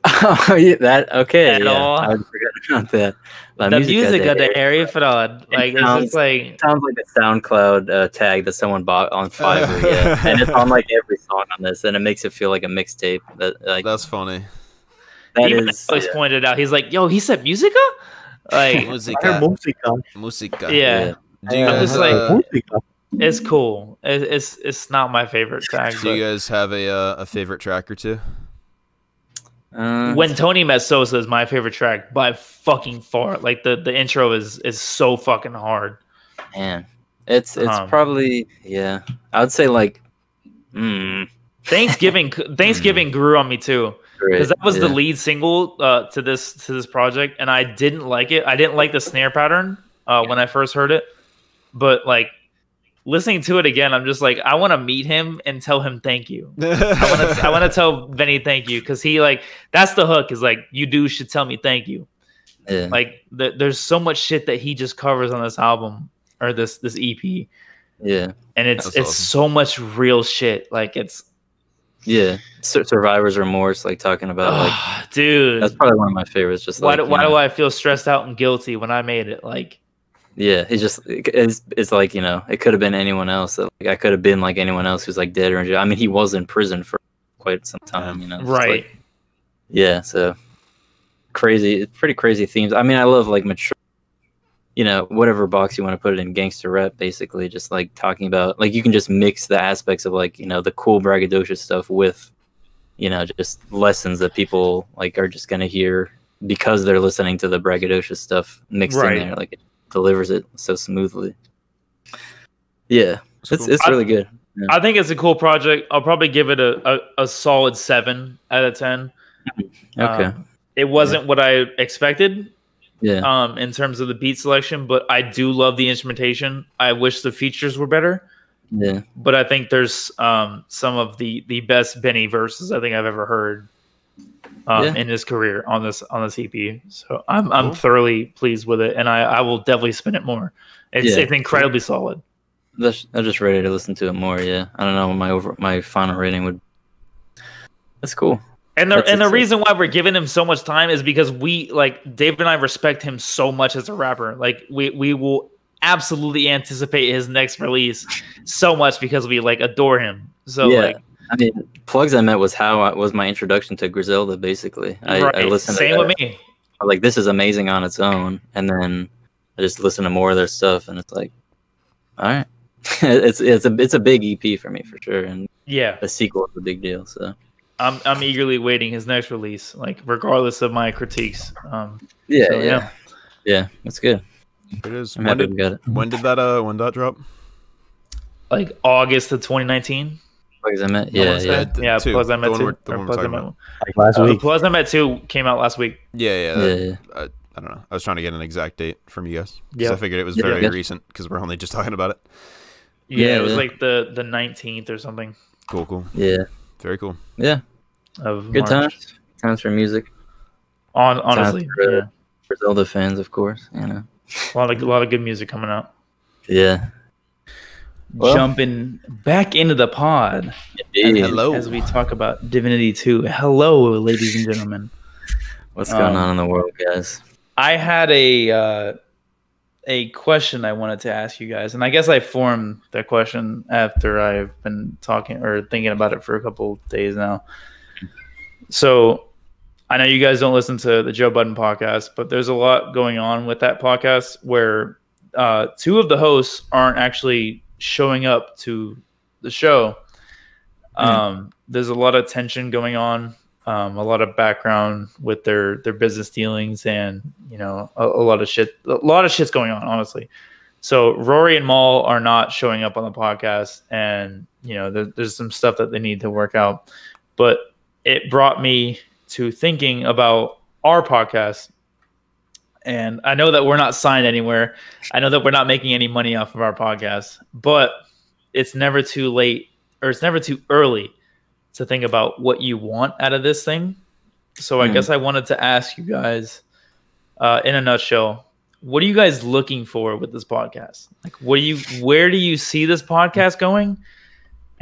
Oh, yeah, that okay. At all. I forgot about that. The music of the Harry Fraud, like it's just like sounds like a SoundCloud tag that someone bought on Fiverr, and it's on like every song on this, and it makes it feel like a mixtape. That's funny. That even Alex pointed out. He's like, "Yo, he said Musica." Like Musica. Yeah. Do you I'm guys, just like, it's cool. It's not my favorite track. do you guys have a favorite track or two? When Tony Met Sosa is my favorite track by fucking far. Like the intro is so fucking hard. Man, it's probably I would say like Thanksgiving grew on me too, because that was the lead single to this project, and I didn't like it. I didn't like the snare pattern when I first heard it, but like listening to it again, I'm just like, I want to meet him and tell him thank you. I want to tell Benny thank you, because he like, that's the hook, is like, you dudes should tell me thank you. Yeah. Like there's so much shit that he just covers on this album or this EP. Yeah, and it's awesome. So much real shit. Like it's survivor's remorse, like talking about like, dude, that's probably one of my favorites. Just why do I feel stressed out and guilty when I made it? Like, yeah, it's like, you know, it could have been anyone else. Like, I could have been like anyone else who's like dead or in jail. I mean, he was in prison for quite some time, you know. Right. Like, yeah, so pretty crazy themes. I mean, I love like mature, you know, whatever box you want to put it in, gangster rap, basically, just like talking about, like, you can just mix the aspects of like, you know, the cool braggadocious stuff with, you know, just lessons that people like are just gonna hear because they're listening to the braggadocious stuff mixed in there. Like, it delivers it so smoothly. Yeah, it's really good. Yeah. I think it's a cool project. I'll probably give it a solid 7 out of 10. Okay. It wasn't what I expected. Yeah. In terms of the beat selection, but I do love the instrumentation. I wish the features were better. Yeah. But I think there's some of the best Benny verses I think I've ever heard in his career on this EP. So I'm thoroughly pleased with it, and I will definitely spin it more. It's incredibly solid. I'm just ready to listen to it more. Yeah. I don't know what my final rating would. That's cool. And the reason why we're giving him so much time is because we, like, David and I respect him so much as a rapper. Like, we will absolutely anticipate his next release so much because we like adore him. So like, I mean, Plugs I Met was was my introduction to Griselda. Basically, I listened. Same with me. I was like, this is amazing on its own, and then I just listened to more of their stuff, and it's like, all right, it's a big EP for me for sure, and the sequel is a big deal. So. I'm eagerly waiting his next release, like regardless of my critiques. Yeah, that's good. It is. I'm happy we got it. When did that drop? Like August of 2019. Plugs I Met, Plugs I Met 2. Like last week. Plugs I Met 2 came out last week. Yeah. I don't know. I was trying to get an exact date from you guys because I figured it was very recent because we're only just talking about it. Yeah, it was like the 19th or something. Cool. Yeah. Very cool. Yeah. Good times for music. Honestly, for Zelda fans, of course. You know, a lot of good music coming out. Yeah. Well, jumping back into the pod. Hello. As we talk about Divinity 2. Hello, ladies and gentlemen. What's going on in the world, guys? I had a question I wanted to ask you guys, and I guess I formed that question after I've been talking or thinking about it for a couple days now. So I know you guys don't listen to the Joe Budden podcast, but there's a lot going on with that podcast where 2 of the hosts aren't actually showing up to the show. There's a lot of tension going on, a lot of background with their business dealings, and you know, a lot of shit's going on, honestly. So Rory and Maul are not showing up on the podcast, and you know, there's some stuff that they need to work out. But it brought me to thinking about our podcast. And I know that we're not signed anywhere. I know that we're not making any money off of our podcast, but it's never too late, or it's never too early to think about what you want out of this thing. So I guess I wanted to ask you guys, in a nutshell, what are you guys looking for with this podcast? Like, where do you see this podcast going?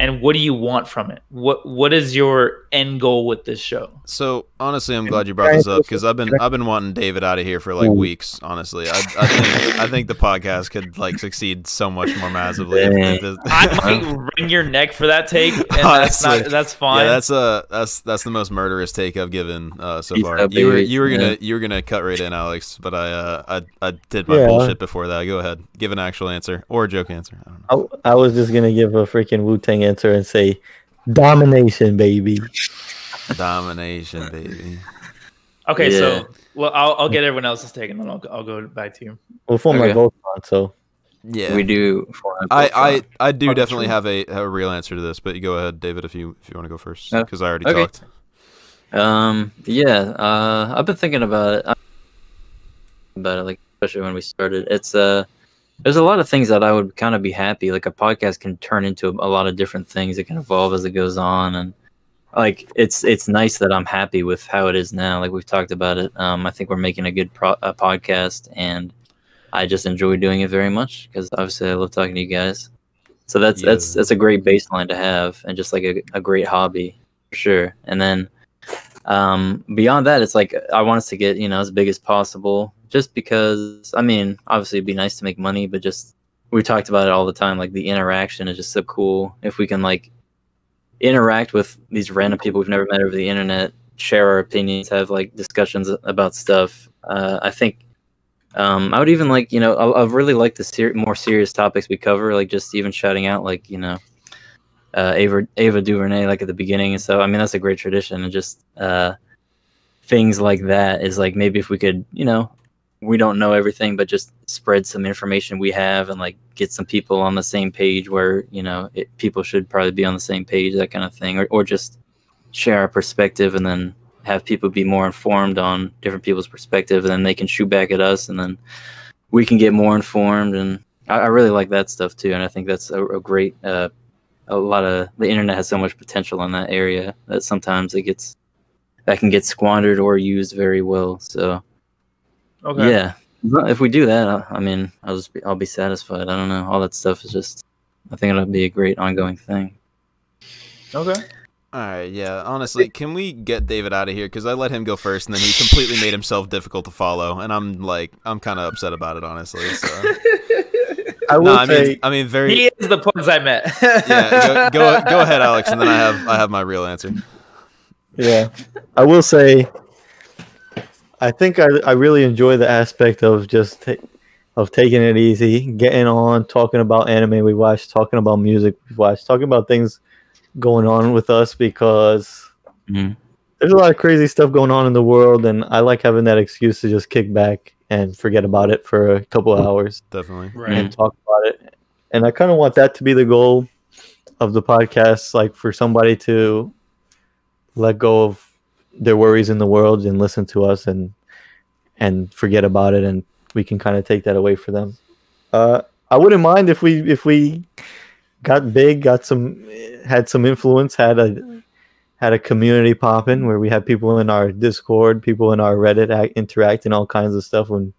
and what do you want from it? What is your end goal with this show? So honestly, I'm glad you brought this up because I've been wanting David out of here for like weeks. Honestly, I think the podcast could like succeed so much more massively. I might wring your neck for that take, and honestly, that's fine. Yeah, that's the most murderous take I've given so far. You were gonna cut right in, Alex, but I did my bullshit before that. Go ahead, give an actual answer or a joke answer. I don't know. I was just gonna give a freaking Wu-Tang answer and say, domination, baby. Domination, baby. Okay, so I'll get everyone else's take, and then I'll go back to you. We'll form my vote on, so yeah, we do. I do definitely have a real answer to this, but you go ahead, David, if you want to go first, because I already talked. I've been thinking about it. Like especially when we started, it's there's a lot of things that I would kind of be happy. Like a podcast can turn into a lot of different things. It can evolve as it goes on, and like it's nice that I'm happy with how it is now. Like we've talked about it. I think we're making a good podcast, and I just enjoy doing it very much because obviously I love talking to you guys. So that's a great baseline to have, and just like a great hobby for sure. And then beyond that, it's like I want us to get as big as possible. Just because, I mean, obviously it'd be nice to make money, but just, we talked about it all the time, like the interaction is just so cool. If we can like interact with these random people we've never met over the internet, share our opinions, have like discussions about stuff. I think I would even like, I really like the more serious topics we cover, like just even shouting out like, Ava Duvernay like at the beginning. And so, I mean, that's a great tradition, and just things like that is like, maybe if we could, we don't know everything, but just spread some information we have and like get some people on the same page where, people should probably be on the same page, that kind of thing, or just share our perspective and then have people be more informed on different people's perspective, and then they can shoot back at us, and then we can get more informed. And I really like that stuff too. And I think that's a great, a lot of the internet has so much potential in that area that sometimes that can get squandered or used very well. So, okay. Yeah, if we do that, I mean, I'll be satisfied. I don't know. All that stuff is just, I think it'll be a great ongoing thing. Okay. All right. Yeah. Honestly, can we get David out of here? Because I let him go first, and then he completely made himself difficult to follow, and I'm kind of upset about it, honestly. So. I mean, very. He is the puns I met. Yeah. Go ahead, Alex, and then I have my real answer. Yeah, I will say, I think I really enjoy the aspect of just of taking it easy, getting on, talking about anime we watch, talking about music we watch, talking about things going on with us, because there's a lot of crazy stuff going on in the world, and I like having that excuse to just kick back and forget about it for a couple of hours. Definitely. And talk about it. And I kind of want that to be the goal of the podcast, like for somebody to let go of their worries in the world and listen to us and forget about it, and we can kind of take that away for them. I wouldn't mind if we got big, had some influence, had a community popping where we had people in our Discord, people in our Reddit interacting, all kinds of stuff. When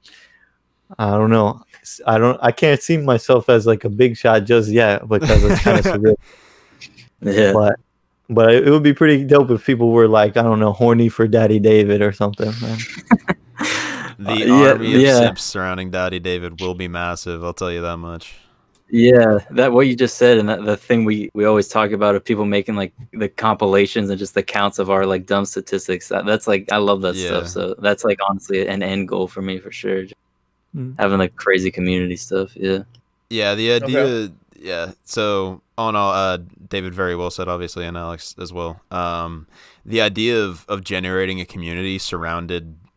I don't know, I can't see myself as like a big shot just yet because it's kind of surreal. Yeah. But it would be pretty dope if people were like, I don't know, horny for Daddy David or something, man. The army of simps surrounding Daddy David will be massive, I'll tell you that much. Yeah, that what you just said, and that the thing we always talk about of people making like the compilations and just the counts of our like dumb statistics. That's like, I love that stuff. So that's like honestly an end goal for me for sure. Having like crazy community stuff. Yeah. Yeah, the idea. Okay. Yeah. So on all, David very well said, obviously, and Alex as well. The idea of generating a community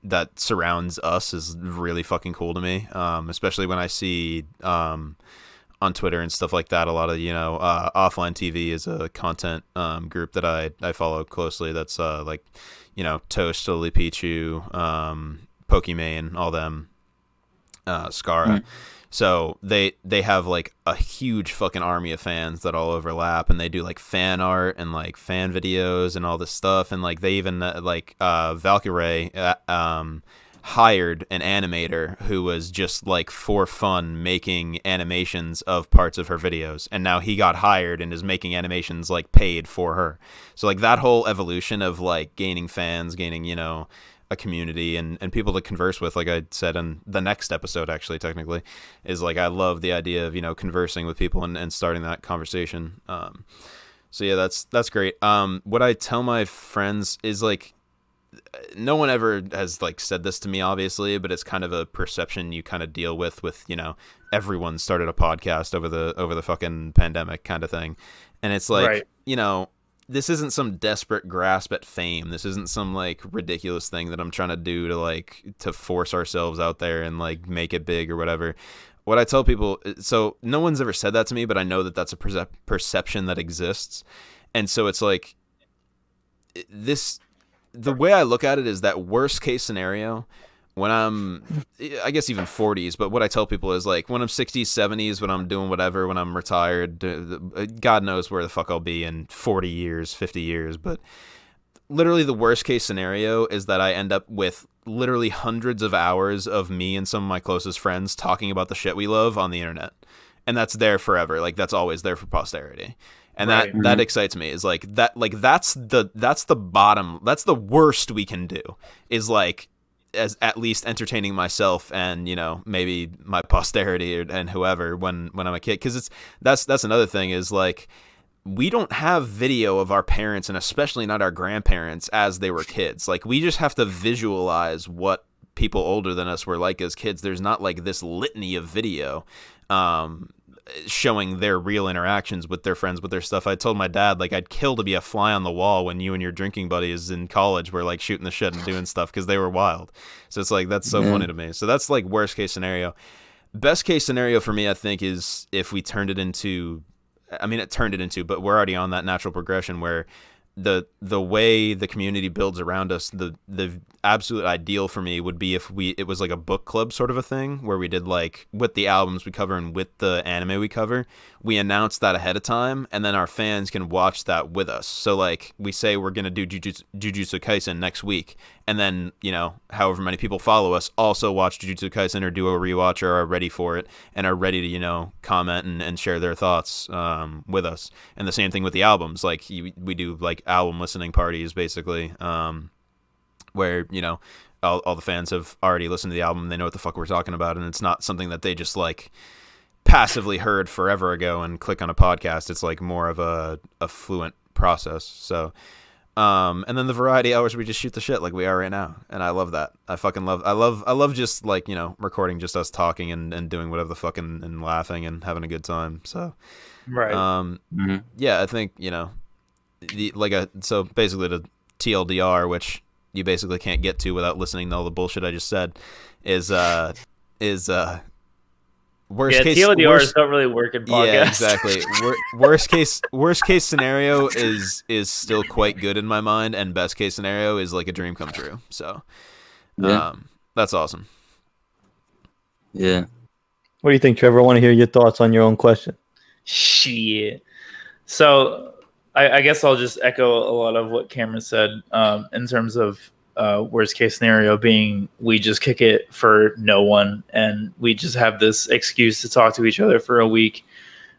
that surrounds us is really fucking cool to me. Especially when I see on Twitter and stuff like that, a lot of Offline TV is a content group that I follow closely. That's like Toast, Lily Pichu, Pokimane, all them, Skara. So they have like a huge fucking army of fans that all overlap, and they do like fan art and like fan videos and all this stuff, and like they even Valkyrie hired an animator who was just like for fun making animations of parts of her videos, and now he got hired and is making animations like paid for her. So like that whole evolution of like gaining fans, gaining, you know, a community and people to converse with, like I said in the next episode, actually, technically, is like I love the idea of, you know, conversing with people and starting that conversation. So yeah, that's great. What I tell my friends is like, no one ever has like said this to me, obviously, but it's kind of a perception you kind of deal with, you know, everyone started a podcast over the fucking pandemic kind of thing. And it's like, right. You know, this isn't some desperate grasp at fame. This isn't some like ridiculous thing that I'm trying to do to force ourselves out there and like make it big or whatever. What I tell people, so no one's ever said that to me, but I know that that's a perception that exists. And so it's like the way I look at it is that worst case scenario when I'm, I guess even 40s, but what I tell people is like when I'm 60s, 70s, when I'm doing whatever, when I'm retired, God knows where the fuck I'll be in 40 years, 50 years. But literally the worst case scenario is that I end up with literally hundreds of hours of me and some of my closest friends talking about the shit we love on the internet. And that's there forever. Like that's always there for posterity. And right. that excites me, is like that, like that's the bottom, that's the worst we can do, is like as at least entertaining myself and, you know, maybe my posterity and whoever when I'm a kid. Because that's another thing, is like we don't have video of our parents, and especially not our grandparents, as they were kids. Like we just have to visualize what people older than us were like as kids. There's not like this litany of video showing their real interactions with their friends, with their stuff. I told my dad, like, I'd kill to be a fly on the wall when you and your drinking buddies in college were like shooting the shit and doing stuff, because they were wild. So it's like, that's so funny to me. So that's like worst case scenario. Best case scenario for me, I think, is if we turned it into, but we're already on that natural progression where the way the community builds around us, the absolute ideal for me would be if it was like a book club sort of a thing, where we did like with the albums we cover and with the anime we cover, we announce that ahead of time, and then our fans can watch that with us. So like we say we're gonna do Jujutsu Kaisen next week, and then, you know, however many people follow us also watch Jujutsu Kaisen or do a rewatch or are ready for it and are ready to, you know, comment and share their thoughts with us. And the same thing with the albums. Like we do like album listening parties basically, where, you know, all the fans have already listened to the album, they know what the fuck we're talking about, and it's not something that they just like passively heard forever ago and click on a podcast. It's like more of a fluent process. So and then the variety hours, we just shoot the shit like we are right now, and I love that. I love just like, you know, recording just us talking and doing whatever the fuck and laughing and having a good time. So right. Yeah, I think, you know, so basically the TLDR, which you basically can't get to without listening to all the bullshit I just said, is worst case. TLDRs don't really work in podcasts. Yeah, exactly. Worst case scenario is still quite good in my mind, and best case scenario is like a dream come true. So, that's awesome. Yeah. What do you think, Trevor? I want to hear your thoughts on your own question. Shit. So I guess I'll just echo a lot of what Cameron said in terms of worst case scenario being we just kick it for no one, and we just have this excuse to talk to each other for a week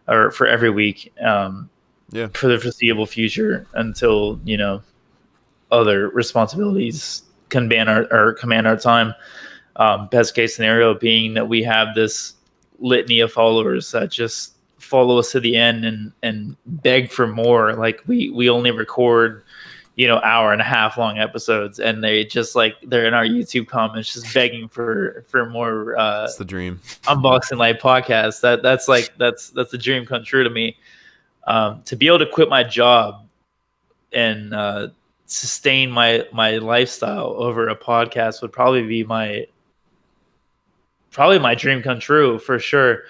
or for every week for the foreseeable future until, you know, other responsibilities can command our time. Best case scenario being that we have this litany of followers that just follow us to the end and beg for more. Like we only record, you know, hour and a half long episodes, and they just like, they're in our YouTube comments just begging for more that's the dream unboxing live podcast. That's the dream come true to me. To be able to quit my job and sustain my lifestyle over a podcast would probably be my dream come true for sure.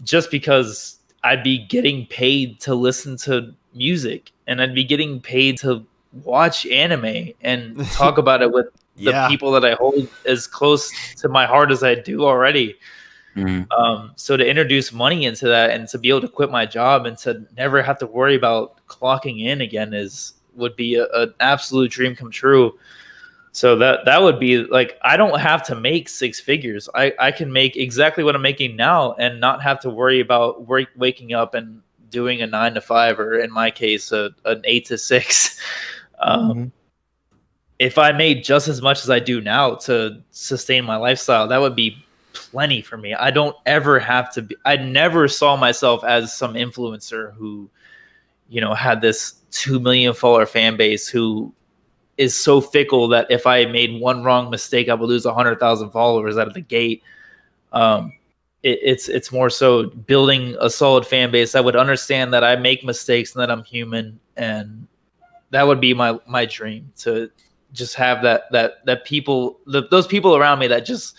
Just because I'd be getting paid to listen to music, and I'd be getting paid to watch anime and talk about it with the people that I hold as close to my heart as I do already. So to introduce money into that and to be able to quit my job and to never have to worry about clocking in again would be an absolute dream come true. So that would be like, I don't have to make six figures. I can make exactly what I'm making now and not have to worry about waking up and doing a 9 to 5, or in my case, an 8 to 6. If I made just as much as I do now to sustain my lifestyle, that would be plenty for me. I don't ever have to be, I never saw myself as some influencer who, you know, had this 2 million follower fan base who is so fickle that if I made one wrong mistake, I would lose 100,000 followers out of the gate. It's more so building a solid fan base. I would understand that I make mistakes and that I'm human, and that would be my dream, to just have that people, those people around me that just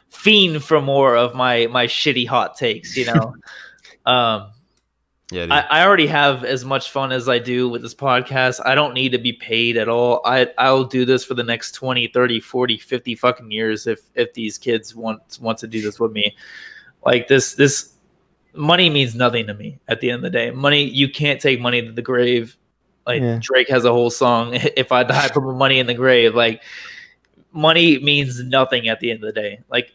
fiend for more of my shitty hot takes, you know. Yeah, I already have as much fun as I do with this podcast. I don't need to be paid at all. I'll do this for the next 20, 30, 40, 50 fucking years if these kids want to do this with me. Like this money means nothing to me at the end of the day. Money, you can't take money to the grave. Like Drake has a whole song, "If I Die Put My Money in the Grave." Like, money means nothing at the end of the day. Like,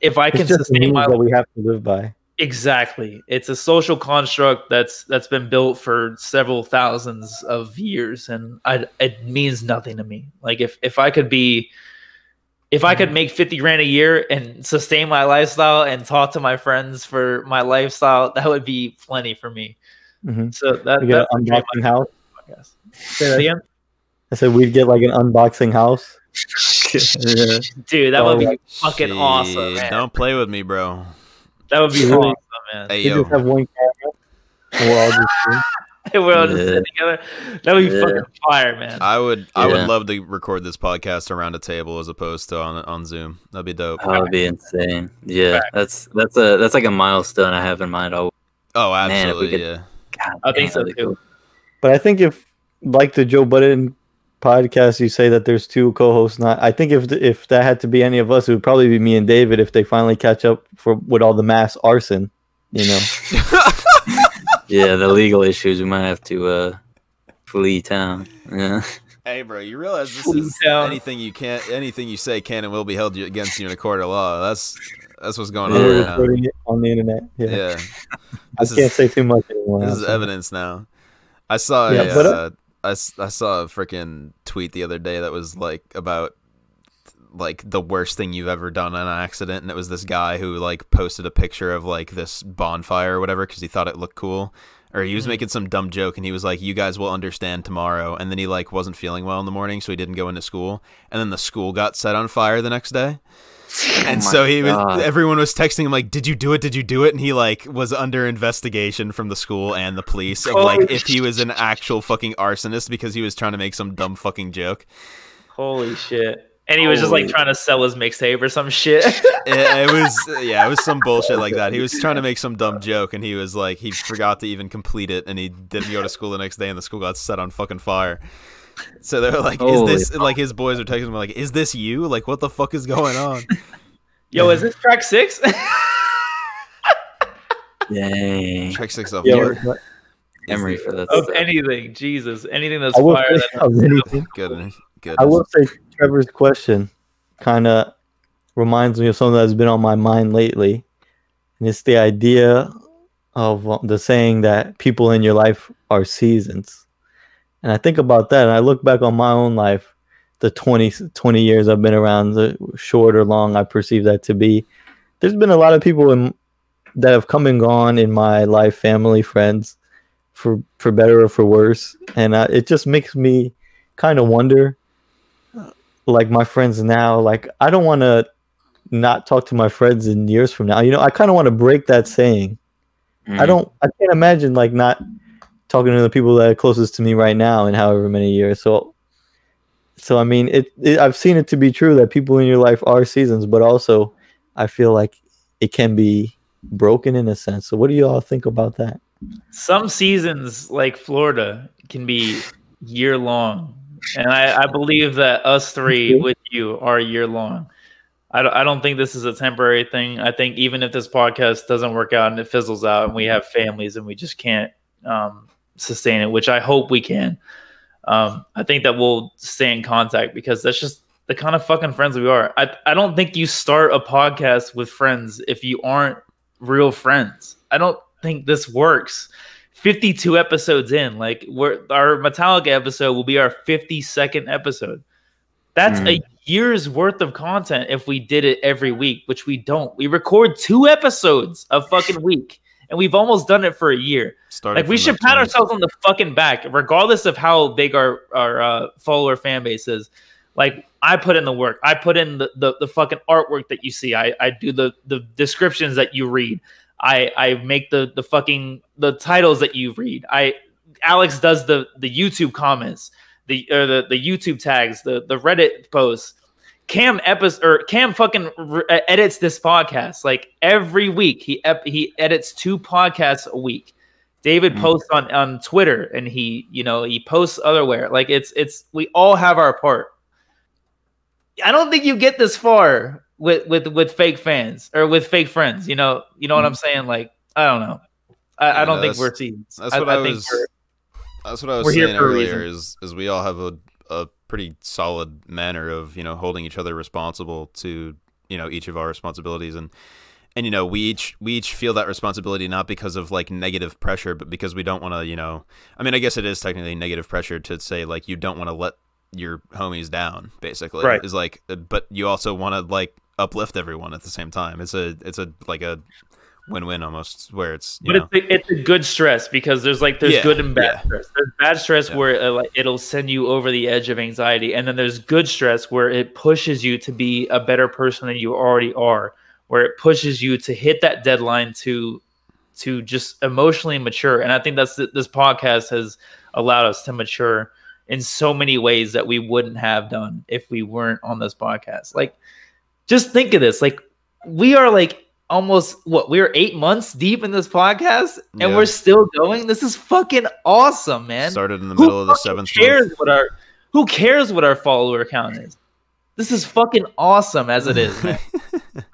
if I can sustain my life, we have to live by. Exactly. It's a social construct that's been built for several thousands of years, and it means nothing to me. Like, if I could make 50 grand a year and sustain my lifestyle and talk to my friends for my lifestyle, that would be plenty for me. So that's an unboxing house. Say that again. I said we'd get like an unboxing house. Dude, that would be fucking awesome, man. Don't play with me, bro. That would be awesome, man. Hey, yo. Just have one camera, and we're all just sitting together. That would be fucking fire, man. I would love to record this podcast around a table as opposed to on Zoom. That'd be dope. That would be insane. Yeah, that's like a milestone I have in mind. Oh, absolutely, God, I think so too. Cool. But I think if, like the Joe Budden podcast, you say that there's two co-hosts. I think if that had to be any of us, it would probably be me and David if they finally catch up with all the mass arson, you know. Yeah, the legal issues, we might have to flee town. Yeah. Hey, bro, you realize this is anything you say can and will be held against you in a court of law. That's what's going on right now. Recording it on the internet. Yeah. I can't say too much anymore. This is evidence now. I saw I saw a freaking tweet the other day that was like about like the worst thing you've ever done on an accident, and it was this guy who like posted a picture of like this bonfire or whatever because he thought it looked cool, or he was making some dumb joke and he was like, "You guys will understand tomorrow," and then he like wasn't feeling well in the morning, so he didn't go into school, and then the school got set on fire the next day. And so everyone was texting him like, "Did you do it? Did you do it?" And he like was under investigation from the school and the police of like if he was an actual fucking arsonist because he was trying to make some dumb fucking joke. Holy shit. And he was just like trying to sell his mixtape or some shit. It was some bullshit like that. He was trying to make some dumb joke and he was like, he forgot to even complete it and he didn't go to school the next day and the school got set on fucking fire. So they were like, is this, like his boys are texting him like, is this you? Like, what the fuck is going on? Yo, is this track 6? Dang. Track 6 of Emery for that. Of anything, Jesus. Anything that's fire. Good. I will say Trevor's question kind of reminds me of something that's been on my mind lately. And it's the idea of the saying that people in your life are seasons. And I think about that, and I look back on my own life, the 20 years I've been around, the short or long I perceive that to be. There's been a lot of people that have come and gone in my life, family, friends, for better or for worse. And it just makes me kind of wonder, like my friends now, like I don't want to not talk to my friends in years from now. You know, I kind of want to break that saying. I can't imagine like not talking to the people that are closest to me right now in however many years. So I mean, I've seen it to be true that people in your life are seasons, but also I feel like it can be broken in a sense. So what do you all think about that? Some seasons, like Florida, can be year long. And I believe that us three with you are year long. I don't think this is a temporary thing. I think even if this podcast doesn't work out and it fizzles out and we have families and we just can't sustain it, which I hope we can. I think that we'll stay in contact because that's just the kind of fucking friends we are. I don't think you start a podcast with friends if you aren't real friends. I don't think this works. 52 episodes in, like our Metallica episode will be our 52nd episode. That's a year's worth of content if we did it every week, which we don't. We record 2 episodes a fucking week, and we've almost done it for a year. Like we should pat ourselves on the fucking back, regardless of how big our follower fan base is. Like I put in the work. I put in the fucking artwork that you see. I do the descriptions that you read. I make the titles that you read. Alex does the YouTube comments, the YouTube tags, the Reddit posts. Cam fucking edits this podcast like every week. He edits 2 podcasts a week. David posts on Twitter and he posts otherwhere. Like it's we all have our part. I don't think you get this far with fake fans or with fake friends. You know what I'm saying? Like I don't know. I don't think we're teams. That's what I was saying earlier. Is we all have a pretty solid manner of holding each other responsible to each of our responsibilities, and we each feel that responsibility not because of like negative pressure, but because we don't want to I mean, I guess it is technically negative pressure to say like you don't want to let your homies down, basically. Right. Is like, but you also want to like uplift everyone at the same time. It's a win-win almost, where it's it's a good stress because there's good and bad stress. There's bad stress where it'll send you over the edge of anxiety, and then there's good stress where it pushes you to be a better person than you already are, where it pushes you to hit that deadline to just emotionally mature. And I think this podcast has allowed us to mature in so many ways that we wouldn't have done if we weren't on this podcast. Like, just think of this. Like, we are like we're 8 months deep in this podcast and we're still going. This is fucking awesome, man. Started in the middle of the 7th month. Who cares what our follower count is? This is fucking awesome as it is, man.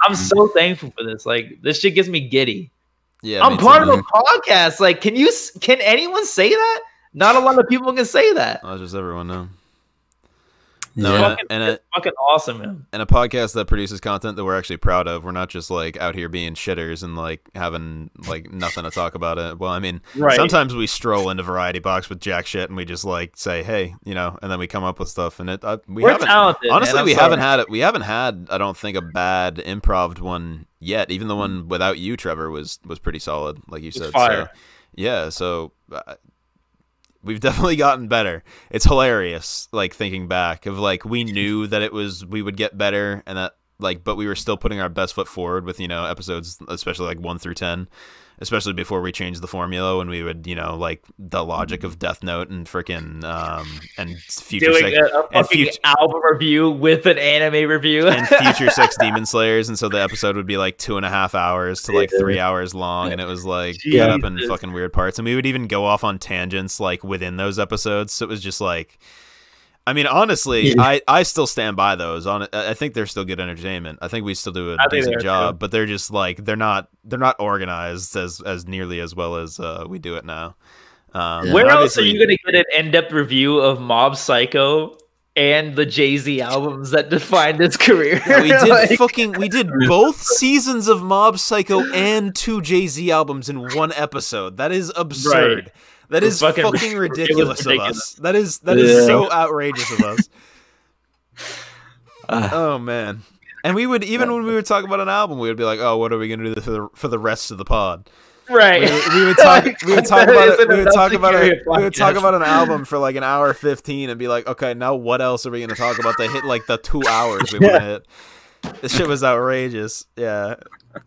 I'm so thankful for this. Like, this shit gets me giddy. Yeah, I'm part of a podcast. Like, can anyone say that? Not a lot of people can say that. Not just everyone, no. No, it's fucking awesome, man. And a podcast that produces content that we're actually proud of. We're not just like out here being shitters and like having like nothing to talk about it. Well, I mean, sometimes we stroll into Variety Box with jack shit and we just like say, hey, and then we come up with stuff. And we're talented. Honestly, we haven't had it. We haven't had, I don't think, a bad improv one yet. Even the one without you, Trevor, was pretty solid, like you said. Fire. So, yeah. So. We've definitely gotten better. It's hilarious, like thinking back of like we knew that we would get better, and that like, but we were still putting our best foot forward with episodes, especially like 1 through 10, especially before we changed the formula when we would like the logic of Death Note and freaking and future doing a fucking album review with an anime review and future sex demon slayers, and so the episode would be like 2.5 hours to like 3 hours long, and it was like cut up in fucking weird parts, and we would even go off on tangents like within those episodes. So it was just like, I mean, honestly, I still stand by those. I think they're still good entertainment. I think we still do a decent job, but they're just like they're not organized as nearly as well as we do it now. Where else are you going to get an in-depth review of Mob Psycho and the Jay-Z albums that defined his career? Yeah, we did both seasons of Mob Psycho and 2 Jay-Z albums in one episode. That is absurd. Right. That is fucking ridiculous of us. That is so outrageous of us. Oh man! And we would, even when we would talk about an album, we would be like, "Oh, what are we gonna do for the rest of the pod?" Right. We would talk about it. We would talk about an album for like an hour 15 and be like, "Okay, now what else are we gonna talk about to hit like the 2 hours we want to hit?" This shit was outrageous. Yeah.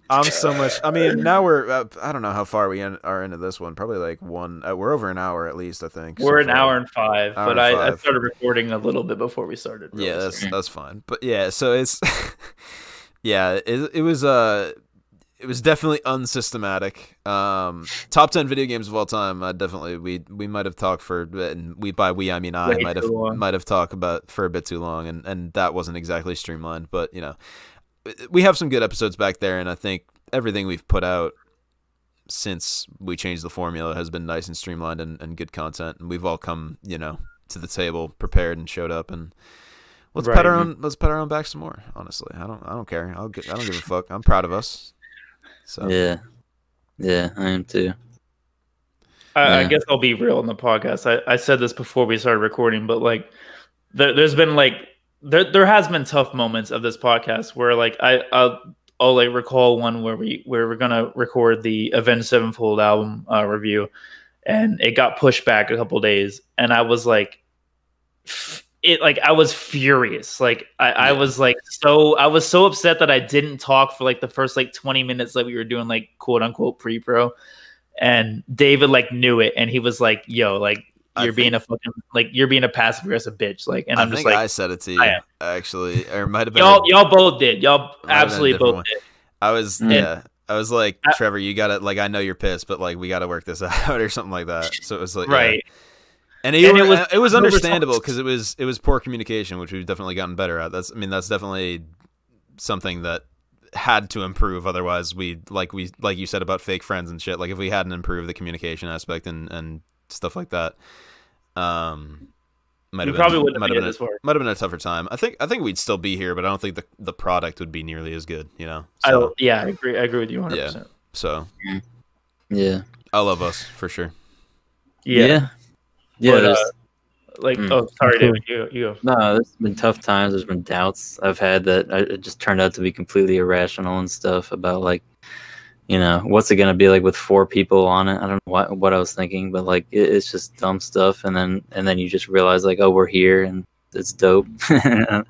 I mean, now we're, I don't know how far we are into this one. Probably like we're over an hour at least, I think. We're an hour and 5, but I started recording a little bit before we started. Really, yeah, that's fine. But yeah, so it's, yeah, it was definitely unsystematic. Top 10 video games of all time. Definitely, we might have talked for, and by we I mean I might have talked about for a bit too long, and that wasn't exactly streamlined, but we have some good episodes back there, and I think everything we've put out since we changed the formula has been nice and streamlined and good content, and we've all come to the table prepared and showed up, and let's pat our own back some more. Honestly, I don't care. I don't give a fuck. I'm proud of us. So yeah, I am too. I guess I'll be real in the podcast. I said this before we started recording, but like, there's been like there has been tough moments of this podcast where like I'll like recall one where we're gonna record the Avenged Sevenfold album review, and it got pushed back a couple days, and I was like, I was furious. Like I was so upset that I didn't talk for like the first like 20 minutes that we were doing like quote unquote pre-pro. And David like knew it, and he was like, "Yo, like you're being a passive aggressive bitch." Like, and I'm just like, I said it to you actually, or it might have been y'all both did. Y'all absolutely both did. I was I was like, Trevor, you gotta like, I know you're pissed, but like we gotta work this out or something like that. So it was like right. Yeah. And it was understandable because it was poor communication, which we've definitely gotten better at. That's definitely something that had to improve. Otherwise, like you said about fake friends and shit. Like if we hadn't improved the communication aspect and stuff like that, might have been a tougher time. I think we'd still be here, but I don't think the product would be nearly as good. You know. So, I agree with you 100%. Yeah. So. Yeah. I love us for sure. Yeah. But, sorry, David, you go. No, there's been tough times. There's been doubts I've had that it just turned out to be completely irrational and stuff about like, you know, what's it gonna be like with 4 people on it? I don't know what I was thinking, but like it's just dumb stuff, and then you just realize like, oh, we're here and it's dope. And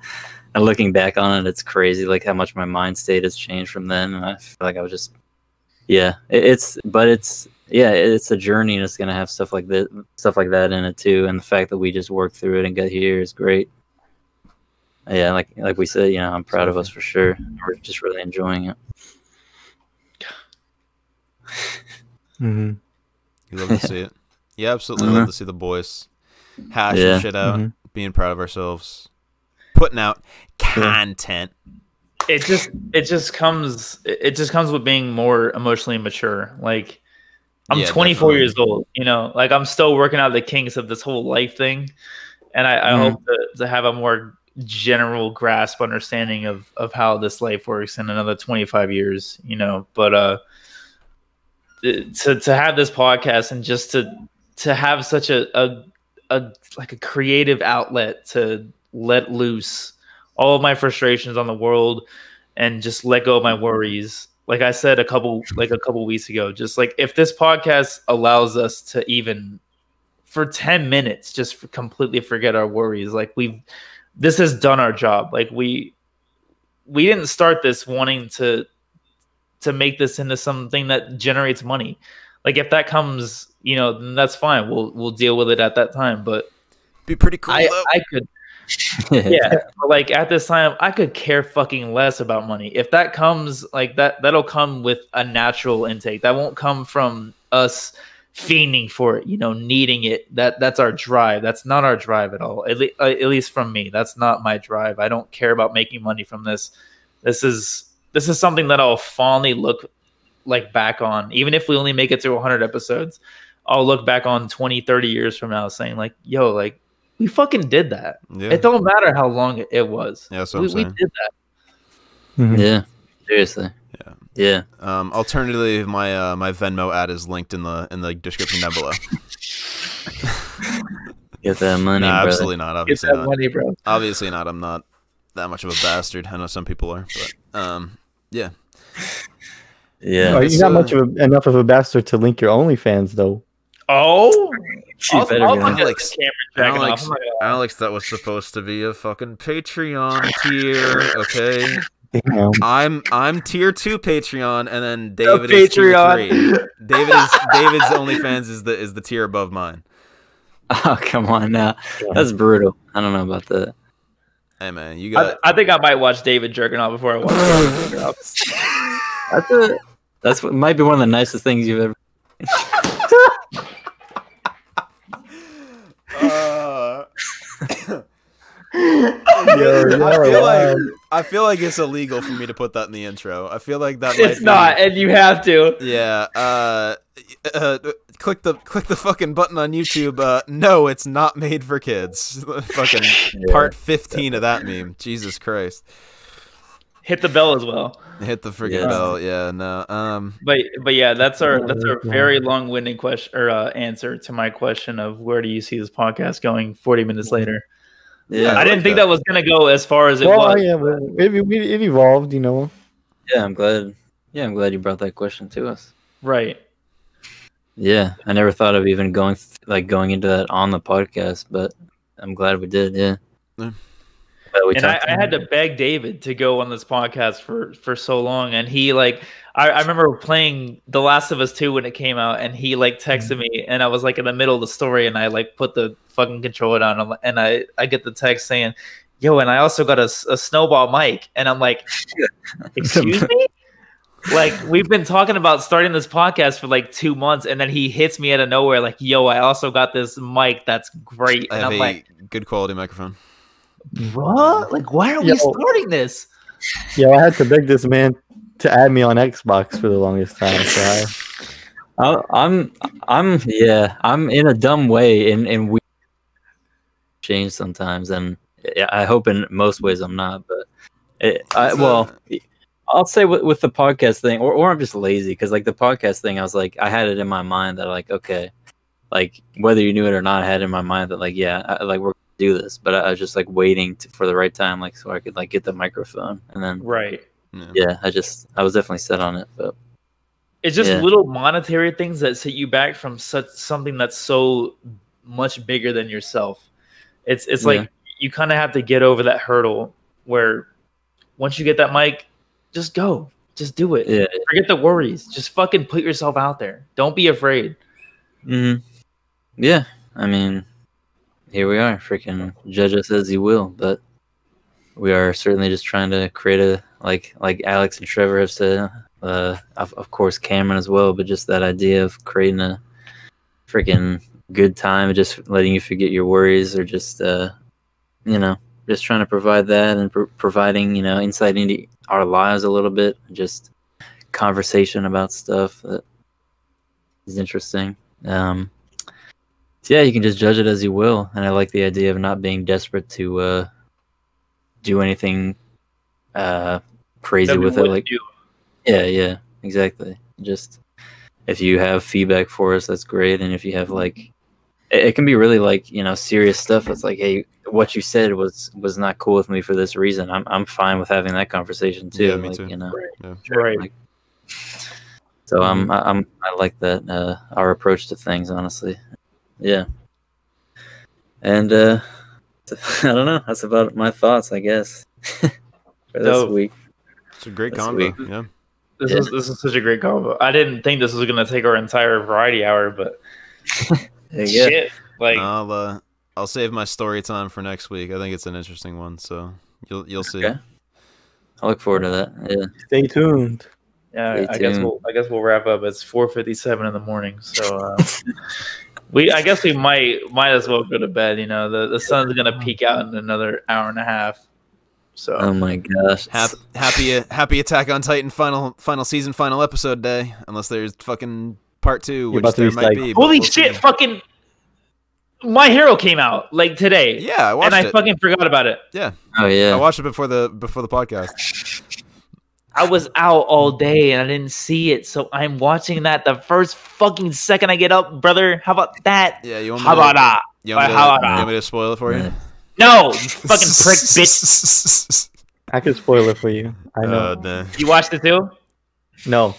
looking back on it, it's crazy like how much my mind state has changed from then. And I feel like I was just it's a journey, and it's gonna have stuff like that in it too. And the fact that we just worked through it and got here is great. Yeah, like we said, you know, I'm proud of us for sure. We're just really enjoying it. Mm-hmm. You love to see it. You absolutely love to see the boys hashing shit out, being proud of ourselves, putting out content. It just comes with being more emotionally mature. Like I'm 24 years old, you know, like I'm still working out the kinks of this whole life thing. And I hope to have a more general grasp understanding of how this life works in another 25 years, you know, but, to have this podcast and just to have such a creative outlet to let loose all of my frustrations on the world and just let go of my worries. Like I said a couple weeks ago, just like if this podcast allows us to even for 10 minutes just completely forget our worries, like this has done our job. Like we didn't start this wanting to make this into something that generates money. Like if that comes, you know, then that's fine. We'll deal with it at that time. But be pretty cool. I could. Yeah, but like at this time, I could care fucking less about money. If that comes, like that'll come with a natural intake. That won't come from us fiending for it, you know, needing it. That's our drive. That's not our drive at all. At least from me, that's not my drive. I don't care about making money from this. This is something that I'll fondly look like back on. Even if we only make it to 100 episodes, I'll look back on 20, 30 years from now saying like, yo, like, we fucking did that. Yeah. It don't matter how long it was. Yeah, that's what I'm saying. We did that. Mm-hmm. Yeah, seriously. Yeah. Alternatively, my Venmo ad is linked in the description down below. Get that money, nah, brother. Absolutely not. Obviously not. Money, bro. Obviously not. I'm not that much of a bastard. I know some people are, but yeah. Yeah. Oh, you're not enough of a bastard to link your OnlyFans though. Oh. Alex that was supposed to be a fucking Patreon tier, okay? Damn. I'm tier 2 Patreon, and then David is tier 3. David's OnlyFans is the tier above mine. Oh, come on now. That's brutal. I don't know about that. Hey man, you got I think I might watch David jerking off before I watch David jerking off. That's what might be one of the nicest things you've ever I feel like it's illegal for me to put that in the intro. I feel like that it's not, and you have to. Yeah. click the fucking button on YouTube. No, it's not made for kids. Fucking part 15 of that meme. Jesus Christ. Hit the bell as well. Hit the freaking bell. Yeah, no. But yeah, that's our very long-winded question or answer to my question of where do you see this podcast going 40 minutes later. Yeah, I didn't think that was gonna go as far as it was. Yeah, but it evolved, you know. Yeah, I'm glad you brought that question to us. Right. Yeah, I never thought of even going into that on the podcast, but I'm glad we did. Yeah. And I had to beg David to go on this podcast for so long, and he I remember playing The Last of Us 2 when it came out, and he texted me, and I was in the middle of the story, and I put the fucking controller down, and I get the text saying, "Yo, and I also got a snowball mic," and I'm like, "Excuse me." We've been talking about starting this podcast for 2 months, and then he hits me out of nowhere "Yo, I also got this mic that's great," and I'm like, "Good quality microphone." What? Why are we starting this? Yeah, I had to beg this man to add me on Xbox for the longest time. So I'm in a dumb way, and we change sometimes, and I hope in most ways I'm not, but I'll say with the podcast thing, or I'm just lazy because the podcast thing, I was I had it in my mind that okay, whether you knew it or not, I had it in my mind that we're do this, but I was just waiting for the right time, so I could get the microphone, and then I was definitely set on it, but it's just little monetary things that set you back from something that's so much bigger than yourself. It's you kind of have to get over that hurdle where once you get that mic, just go, just do it. Forget the worries, just fucking put yourself out there. Don't be afraid. Yeah, I mean, here we are, freaking judge us as you will, but we are certainly just trying to create a like Alex and Trevor have said, of course Cameron as well, but just that idea of creating a freaking good time, just letting you forget your worries, or just just trying to provide that and providing insight into our lives a little bit, just conversation about stuff that is interesting. Yeah, you can just judge it as you will, and I like the idea of not being desperate to do anything crazy with it. Yeah, exactly. Just if you have feedback for us, that's great, and if you have it can be really serious stuff. It's hey, what you said was not cool with me for this reason. I'm fine with having that conversation too. Yeah, me too. Right. So I like that our approach to things, honestly. Yeah, and I don't know. That's about my thoughts, I guess, for this week. It's a great combo. Yeah, this is such a great combo. I didn't think this was going to take our entire variety hour, but shit, I'll save my story time for next week. I think it's an interesting one, so you'll see. Okay. I look forward to that. Yeah, stay tuned. Yeah, I guess we'll wrap up. It's 4:57 in the morning, so. I guess we might as well go to bed. The sun's gonna peak out in another hour and a half. So oh my gosh, happy Attack on Titan final season final episode day. Unless there's fucking part 2, which there might be. Holy shit! Fucking My Hero came out today. Yeah, I watched it, and I fucking forgot about it. Yeah. Oh yeah. I watched it before the podcast. I was out all day and I didn't see it, so I'm watching that the first fucking second I get up, brother. How about that? Yeah, you want me How about that? You want me to spoil it for you? No, you fucking prick, bitch. I can spoil it for you. I know. Nah. You watched it too? No.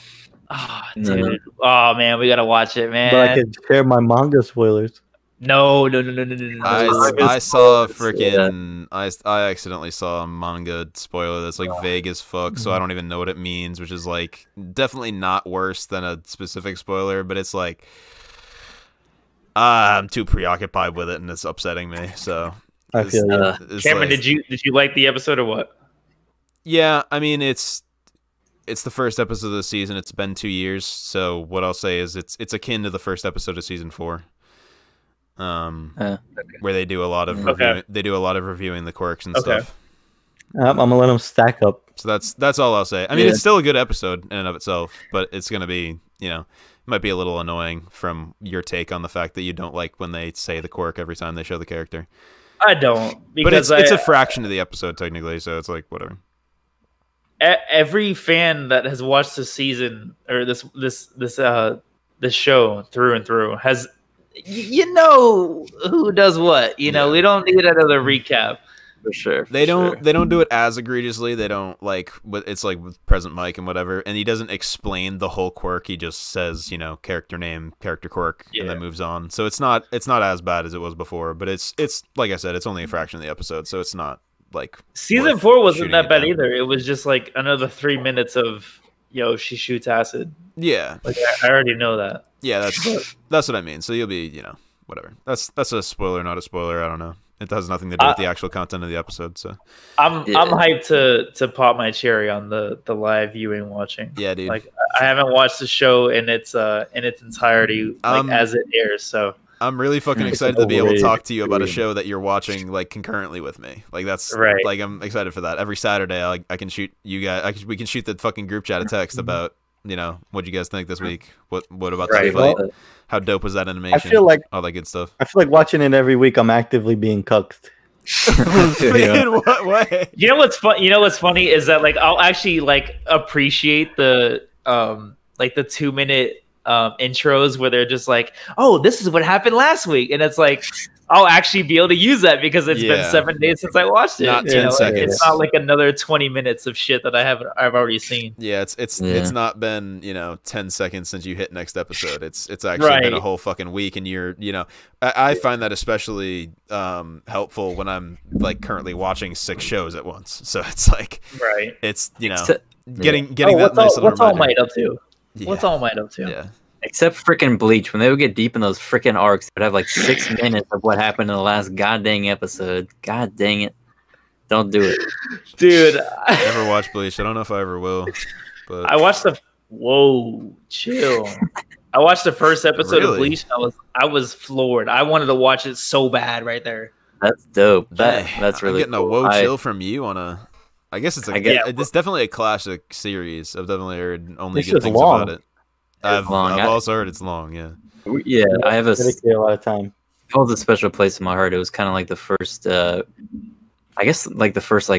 Oh, dude. No. Oh man, we gotta watch it, man. But I can share my manga spoilers. No. I saw freaking. I accidentally saw a manga spoiler that's vague as fuck, so I don't even know what it means, which is definitely not worse than a specific spoiler, but it's I'm too preoccupied with it and it's upsetting me. So I feel Cameron, did you like the episode or what? Yeah, I mean it's the first episode of the season. It's been 2 years, so what I'll say is it's akin to the first episode of season 4. Where they do a lot of reviewing the quirks and stuff. I'm gonna let them stack up. So that's all I'll say. I mean, it's still a good episode in and of itself, but it's gonna be, it might be a little annoying from your take on the fact that you don't like when they say the quirk every time they show the character. I don't, but it's a fraction of the episode technically, so it's like whatever. Every fan that has watched this season or this show through and through has, who does what. We don't need another recap. For sure. They don't do it as egregiously. They don't it's like with Present Mike and whatever, and he doesn't explain the whole quirk. He just says, character name, character quirk, and then moves on. So it's not as bad as it was before, but it's like I said, it's only a fraction of the episode, so it's not like season 4 wasn't that bad either. It was just like another 3 minutes of she shoots acid. Yeah. Like I already know that. Yeah, that's what I mean. So you'll be, whatever. That's a spoiler, not a spoiler. I don't know. It has nothing to do with the actual content of the episode. So I'm hyped to pop my cherry on the live viewing watching. Yeah, dude. Like I haven't watched the show in its entirety as it airs. So I'm really fucking excited to be able to talk to you about a show that you're watching concurrently with me. That's right. I'm excited for that. Every Saturday I can shoot you guys. We can shoot the fucking group chat of text about what you guys think this week. What about the fight? How dope was that animation? I feel like all that good stuff. I feel like watching it every week. I'm actively being cucked. In what way? You know what's fun? You know what's funny is that I'll actually appreciate the 2-minute intros where they're just like, oh, this is what happened last week, and it's like I'll actually be able to use that because it's been 7 days since I watched it. Not 10 seconds. It's not like another 20 minutes of shit that I've already seen. Yeah, it's not been 10 seconds since you hit next episode. It's actually been a whole fucking week, and you're I find that especially helpful when I'm currently watching 6 shows at once. So it's it's getting that nice little what's All Might up to? Yeah. What's All Might up to? Yeah. Except freaking Bleach, when they would get deep in those freaking arcs, they'd have 6 minutes of what happened in the last goddamn episode. God dang it. Don't do it. Dude. I never watched Bleach. I don't know if I ever will. But I watched whoa, chill. I watched the first episode of Bleach, and I was floored. I wanted to watch it so bad right there. That's dope. That's really I'm getting cool. a chill from you on a... I guess it's it's definitely a classic series. I've definitely heard only good things about it. I've also heard it's long, yeah. Yeah, I have a lot of time. It holds a special place in my heart. It was kind of like the first, I guess, the first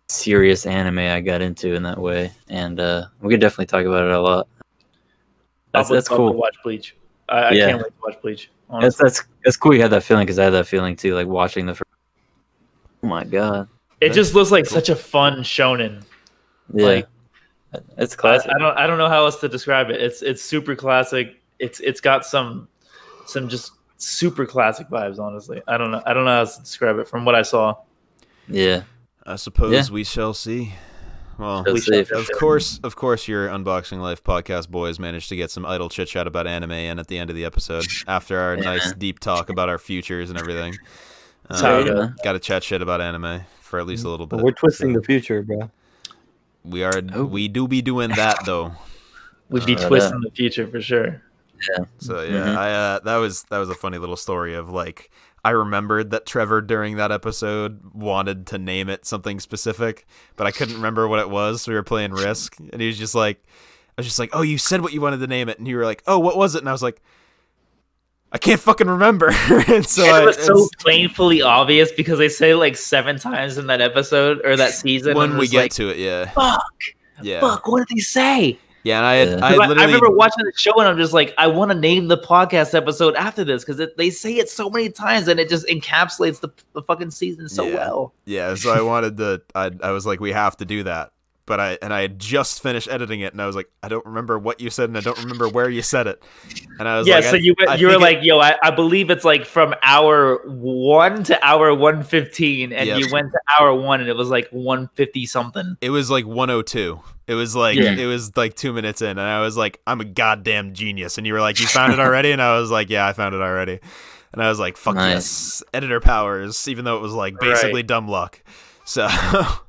serious anime I got into in that way, and we could definitely talk about it a lot. That's cool. To watch Bleach. I can't wait to watch Bleach. That's cool. You had that feeling because I had that feeling too, watching the first. Oh my god! It just looks like such a fun shonen. Yeah. It's classic. I don't know how else to describe it. It's super classic. It's got some just super classic vibes. Honestly, I don't know how else to describe it from what I saw. Yeah, I suppose we shall see. Well, of course, your Unboxing Life podcast boys managed to get some idle chit chat about anime in at the end of the episode after our nice deep talk about our futures and everything. Got to chat shit about anime for at least a little bit. We're twisting the future, bro. We do be doing that though. We'd be twisting the future for sure. Yeah. So that was a funny little story of I remembered that Trevor during that episode wanted to name it something specific, but I couldn't remember what it was. So we were playing Risk, and he was just I was just like, "Oh, you said what you wanted to name it," and you were like, "Oh, what was it?" And I was like, I can't fucking remember. And so it was so painfully obvious because they say 7 times in that episode or that season. When we get to it, yeah. Fuck, what did he say? Yeah, and I remember watching the show and I'm just like, I want to name the podcast episode after this because they say it so many times and it just encapsulates the fucking season so well. Yeah, so I wanted to, I was like, we have to do that. But I had just finished editing it, and I was like, I don't remember what you said, and I don't remember where you said it. And I was like, so you were like, I believe it's from hour 1 to hour 1:15, and you went to hour 1, and it was 1:50 something. It was 1:02. It was it was 2 minutes in, and I was like, I'm a goddamn genius. And you were like, you found it already? And I was like, yeah, I found it already. And I was like, fuck yes, editor powers, even though it was basically dumb luck. So, oh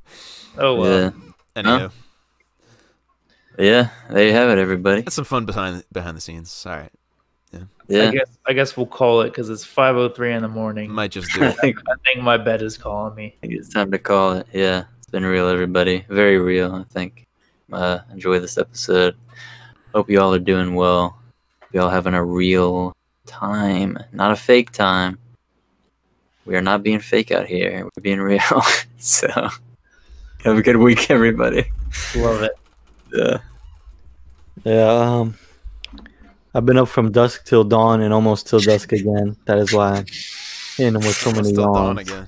well. Yeah. Anyway. Yeah, there you have it, everybody. That's some fun behind the scenes. All right. Yeah. I guess we'll call it because it's 5:03 in the morning. Might just do it. I think my bed is calling me. I think it's time to call it. Yeah. been real, everybody. Very real, I think. Enjoy this episode. Hope you all are doing well. Hope you all having a real time, not a fake time. We are not being fake out here. We're being real. So, have a good week, everybody. Love it. Yeah. Yeah. I've been up from dusk till dawn and almost till dusk again. That is why I'm hitting them with so many dawn yawns. again.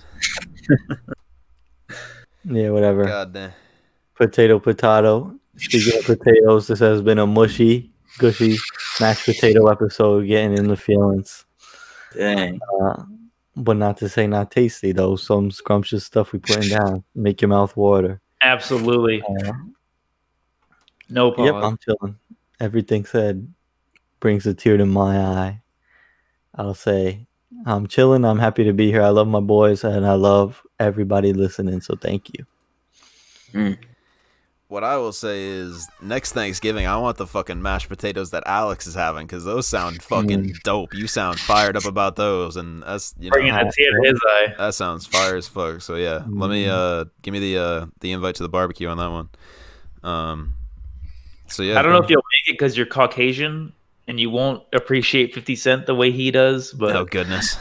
Yeah, whatever. God damn. Potato. Speaking of potatoes, this has been a mushy, gushy mashed potato episode. Getting in the feelings. Dang. But not to say not tasty though. Some scrumptious stuff we putting down. Make your mouth water. Absolutely. No problem. Yep, I'm chilling. Everything said brings a tear to my eye. I'll say I'm chilling. I'm happy to be here. I love my boys and I love everybody listening. So thank you. What I will say is next Thanksgiving, I want the fucking mashed potatoes that Alex is having because those sound fucking dope. You sound fired up about those, and that's bringing a tear to his eye. That sounds fire as fuck. So yeah, let me give me the invite to the barbecue on that one. So yeah, I don't know if you'll make it because you're Caucasian and you won't appreciate 50 Cent the way he does. But oh goodness,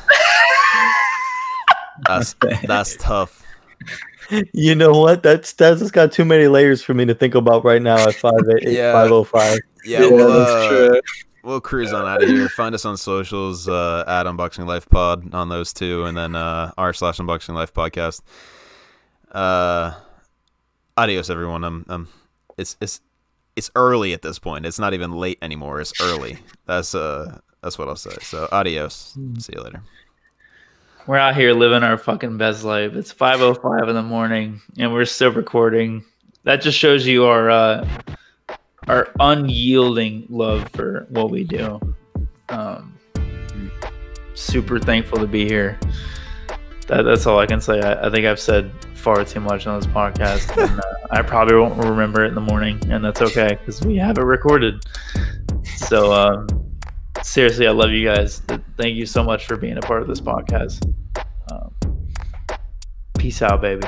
that's tough. You know what? That's just got too many layers for me to think about right now at 5:05. Yeah, we'll cruise on out of here. Find us on socials at Unboxing Life Pod on those two, and then r/Unboxing Life Podcast. Adios, everyone. It's early at this point. It's not even late anymore. It's early. That's what I'll say. So adios. See you later. We're out here living our fucking best life. It's 5:05 in the morning, and we're still recording. That just shows you our unyielding love for what we do. Super thankful to be here. That's all I can say. I think I've said far too much on this podcast, and I probably won't remember it in the morning, and that's okay because we have it recorded. So seriously, I love you guys. Thank you so much for being a part of this podcast. Peace out, baby.